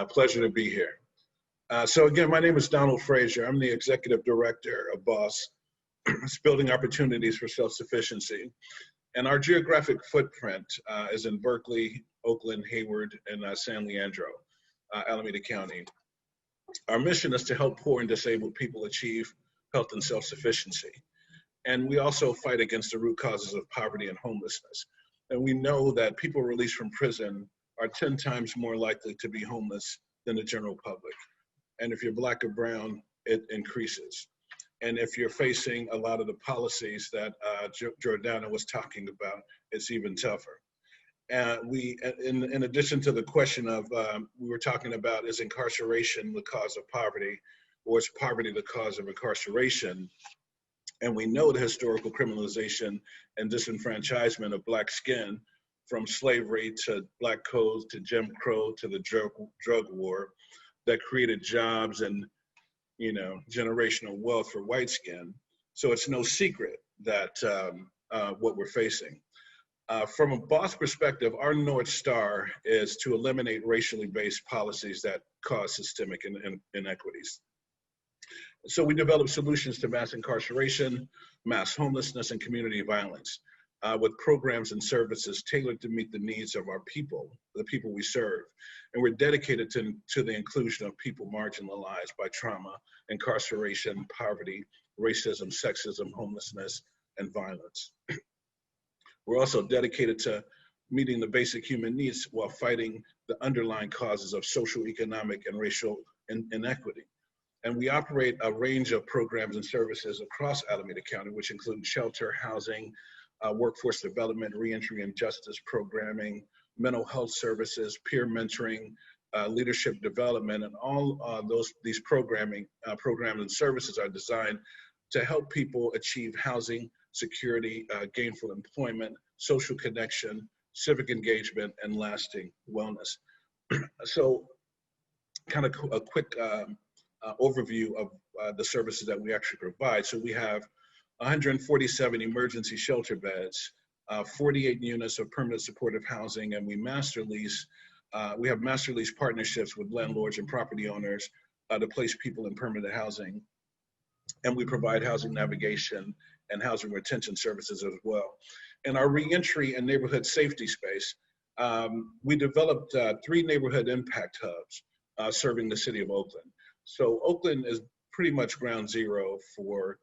Pleasure to be here. So again, my name is Donald Frazier. I'm the executive director of BOSS. It's Building Opportunities for Self-Sufficiency. And our geographic footprint is in Berkeley, Oakland, Hayward, and San Leandro, Alameda County. Our mission is to help poor and disabled people achieve health and self-sufficiency. And we also fight against the root causes of poverty and homelessness. And we know that people released from prison are 10 times more likely to be homeless than the general public. And if you're Black or brown, it increases. And if you're facing a lot of the policies that Jordana was talking about, it's even tougher. In addition to the question of, we were talking about, is incarceration the cause of poverty, or is poverty the cause of incarceration? And we know the historical criminalization and disenfranchisement of Black skin, from slavery to Black codes to Jim Crow to the drug war, that created jobs and generational wealth for white skin. So it's no secret that what we're facing. From a BOSS perspective, our North Star is to eliminate racially based policies that cause systemic inequities. So we develop solutions to mass incarceration, mass homelessness, and community violence with programs and services tailored to meet the needs of our people, the people we serve. And we're dedicated to the inclusion of people marginalized by trauma, incarceration, poverty, racism, sexism, homelessness, and violence. We're also dedicated to meeting the basic human needs while fighting the underlying causes of social, economic, and racial inequity. And we operate a range of programs and services across Alameda County, which include shelter, housing, workforce development, reentry and justice programming, mental health services, peer mentoring, leadership development, and all these programs and services are designed to help people achieve housing, security, gainful employment, social connection, civic engagement, and lasting wellness. So kind of a quick overview of the services that we actually provide. So we have 147 emergency shelter beds, 48 units of permanent supportive housing, and we master lease. We have master lease partnerships with landlords and property owners to place people in permanent housing. And we provide housing navigation and housing retention services as well. In our reentry and neighborhood safety space, we developed 3 neighborhood impact hubs serving the city of Oakland. So Oakland is pretty much ground zero for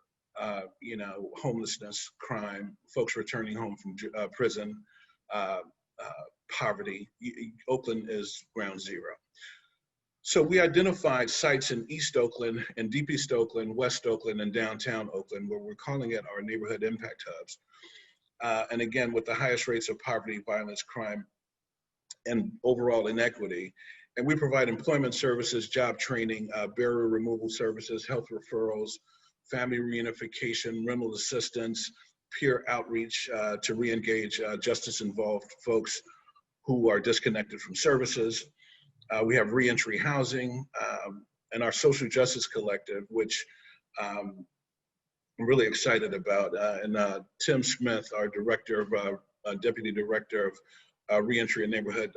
homelessness, crime, folks returning home from prison, poverty. Oakland is ground zero. So we identified sites in East Oakland and Deep East Oakland, West Oakland, and downtown Oakland, where we're calling it our neighborhood impact hubs. And again, with the highest rates of poverty, violence, crime, and overall inequity. And we provide employment services, job training, barrier removal services, health referrals, family reunification, rental assistance, peer outreach to re-engage justice-involved folks who are disconnected from services. We have reentry housing and our social justice collective, which I'm really excited about. And Tim Smith, our deputy director of reentry and neighborhood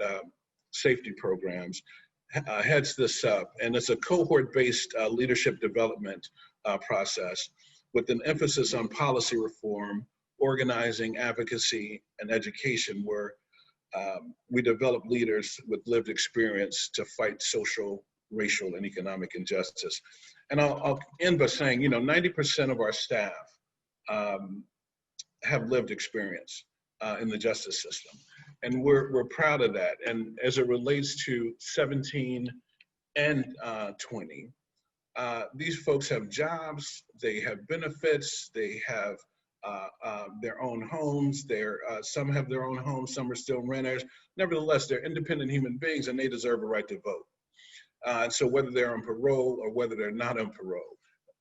safety programs, heads this up. And it's a cohort-based leadership development process with an emphasis on policy reform, organizing, advocacy, and education, where we develop leaders with lived experience to fight social, racial, and economic injustice. And I'll end by saying, 90% of our staff have lived experience in the justice system. And we're proud of that. And as it relates to 17 and 20, these folks have jobs, they have benefits, they have their own homes. Some have their own homes, some are still renters. Nevertheless, they're independent human beings and they deserve a right to vote. And so whether they're on parole or whether they're not on parole,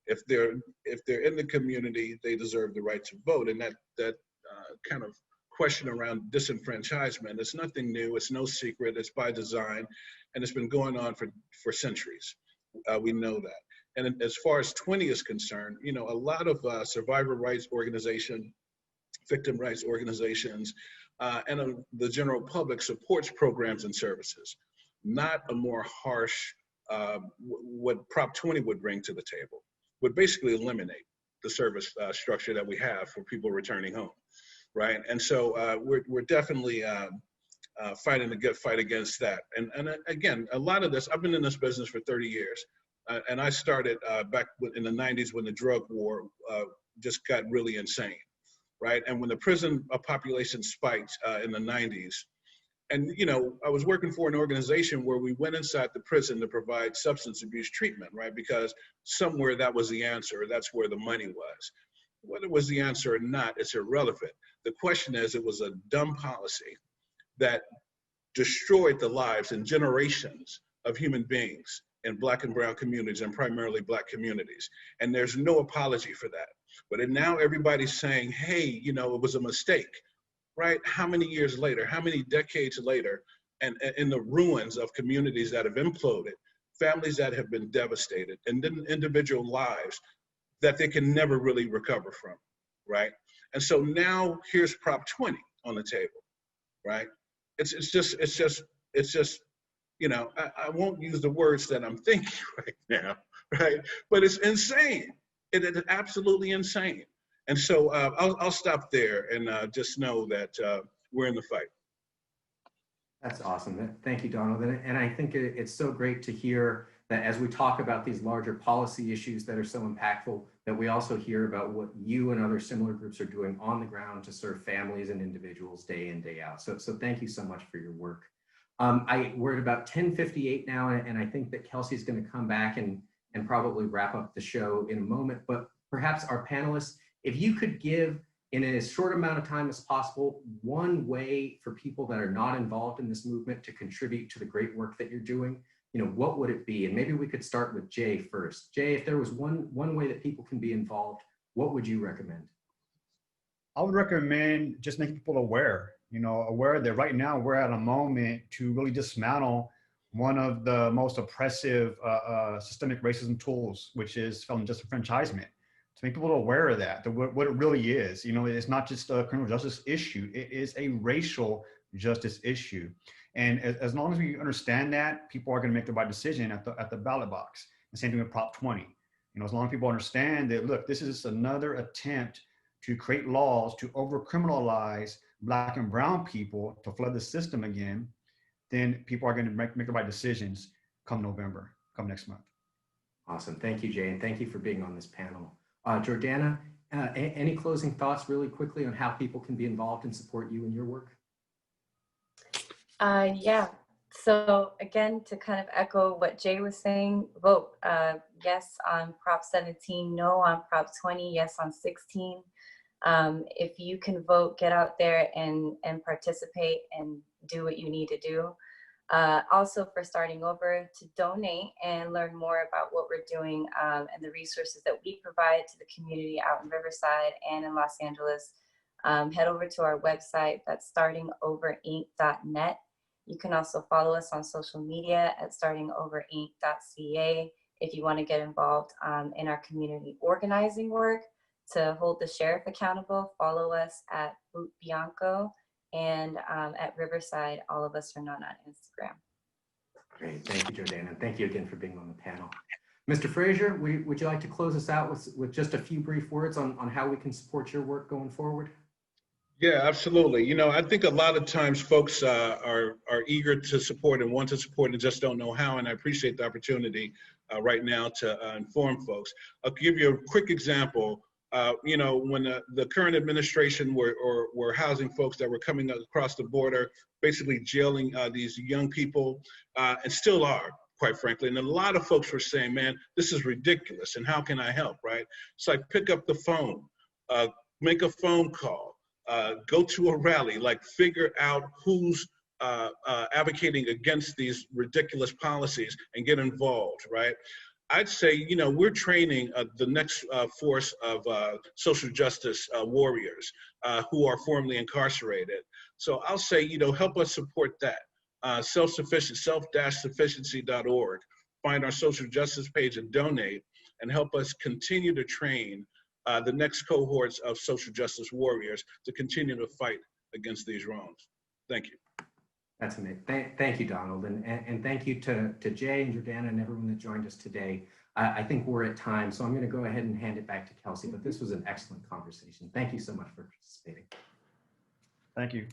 if they're in the community, they deserve the right to vote. And that kind of question around disenfranchisement, it's nothing new, it's no secret, it's by design, and it's been going on for centuries. We know that. And as far as 20 is concerned, a lot of survivor rights organizations, victim rights organizations and the general public supports programs and services, not a more harsh, what Prop 20 would bring to the table, would basically eliminate the service structure that we have for people returning home, right? And so we're definitely fighting a good fight against that. And again, a lot of this, I've been in this business for 30 years, and I started back in the 90s when the drug war just got really insane, right? And when the prison population spiked in the 90s, and you know, I was working for an organization where we went inside the prison to provide substance abuse treatment, right? Because somewhere that was the answer, that's where the money was. Whether it was the answer or not, it's irrelevant. The question is, it was a dumb policy that destroyed the lives and generations of human beings in Black and brown communities, and primarily Black communities. And there's no apology for that. But now everybody's saying, hey, you know, it was a mistake, right? How many years later, how many decades later, and in the ruins of communities that have imploded, families that have been devastated, and then individual lives that they can never really recover from, right? And so now here's Prop 20 on the table, right? It's just, you know, I won't use the words that I'm thinking right now, right? But it's insane. It is absolutely insane. And so I'll stop there and just know that we're in the fight. That's awesome. Thank you, Donald. And I think it's so great to hear that as we talk about these larger policy issues that are so impactful, that we also hear about what you and other similar groups are doing on the ground to serve families and individuals day in, day out. So thank you so much for your work. We're at about 10:58 now, and I think that Kelsey's going to come back and probably wrap up the show in a moment. But perhaps our panelists, if you could give in as short amount of time as possible, one way for people that are not involved in this movement to contribute to the great work that you're doing, you know, what would it be? And maybe we could start with Jay first. Jay, if there was one way that people can be involved, what would you recommend? I would recommend just making people aware, you know, aware that right now we're at a moment to really dismantle one of the most oppressive systemic racism tools, which is felon disenfranchisement. To make people aware of that what it really is. You know, it's not just a criminal justice issue, it is a racial justice issue. And as long as we understand that, people are going to make the right decision at the ballot box. The same thing with Prop 20. You know, as long as people understand that, look, this is another attempt to create laws to over-criminalize Black and brown people to flood the system again, then people are going to make the right decisions come November, come next month. Awesome. Thank you, Jay. And thank you for being on this panel. Jordana, any closing thoughts really quickly on how people can be involved and support you in your work? Yeah. So again, to kind of echo what Jay was saying, vote yes on Prop 17, no on Prop 20, yes on 16. If you can vote, get out there and participate and do what you need to do. Also for Starting Over, to donate and learn more about what we're doing and the resources that we provide to the community out in Riverside and in Los Angeles, head over to our website, that's startingoverinc.net. You can also follow us on social media at startingoverinc.ca if you want to get involved in our community organizing work. To hold the sheriff accountable, follow us at Boot Bianco, and at Riverside, all of us are known on Instagram. Great, thank you, Jordana, and thank you again for being on the panel. Mr. Frazier, would you like to close us out with just a few brief words on how we can support your work going forward? Yeah, absolutely. You know, I think a lot of times folks are eager to support and want to support and just don't know how, and I appreciate the opportunity right now to inform folks. I'll give you a quick example. You know, when the current administration were housing folks that were coming across the border, basically jailing these young people, and still are, quite frankly. And a lot of folks were saying, man, this is ridiculous, and how can I help, right? It's like, pick up the phone, make a phone call, go to a rally, like figure out who's advocating against these ridiculous policies and get involved, right? I'd say, you know, we're training the next force of social justice warriors who are formerly incarcerated. So I'll say, you know, help us support that. Self-Sufficiency.org. Find our social justice page and donate, and help us continue to train the next cohorts of social justice warriors to continue to fight against these wrongs. Thank you. That's amazing. Thank you, Donald. And thank you to Jay and Jordana and everyone that joined us today. I think we're at time, so I'm going to go ahead and hand it back to Kelsey, but this was an excellent conversation. Thank you so much for participating. Thank you.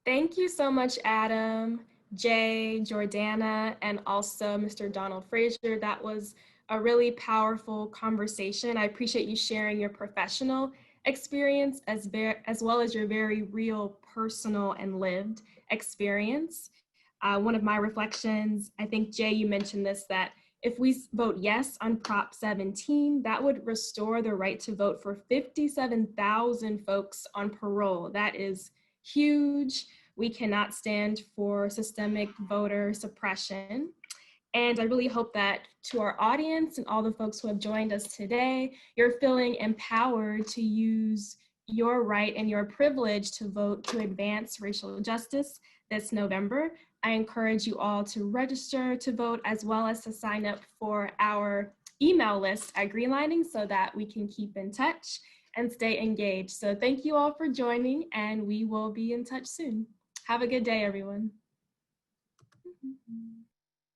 Thank you so much, Adam, Jay, Jordana, and also Mr. Donald Frazier. That was a really powerful conversation. I appreciate you sharing your professional experience as well as your very real, personal, and lived experience. One of my reflections, I think, Jay, you mentioned this, that if we vote yes on Prop 17, that would restore the right to vote for 57,000 folks on parole. That is huge. We cannot stand for systemic voter suppression. And I really hope that to our audience and all the folks who have joined us today, you're feeling empowered to use your right and your privilege to vote to advance racial justice this November. I encourage you all to register to vote, as well as to sign up for our email list at Greenlining so that we can keep in touch and stay engaged. So thank you all for joining, and we will be in touch soon. Have a good day, everyone.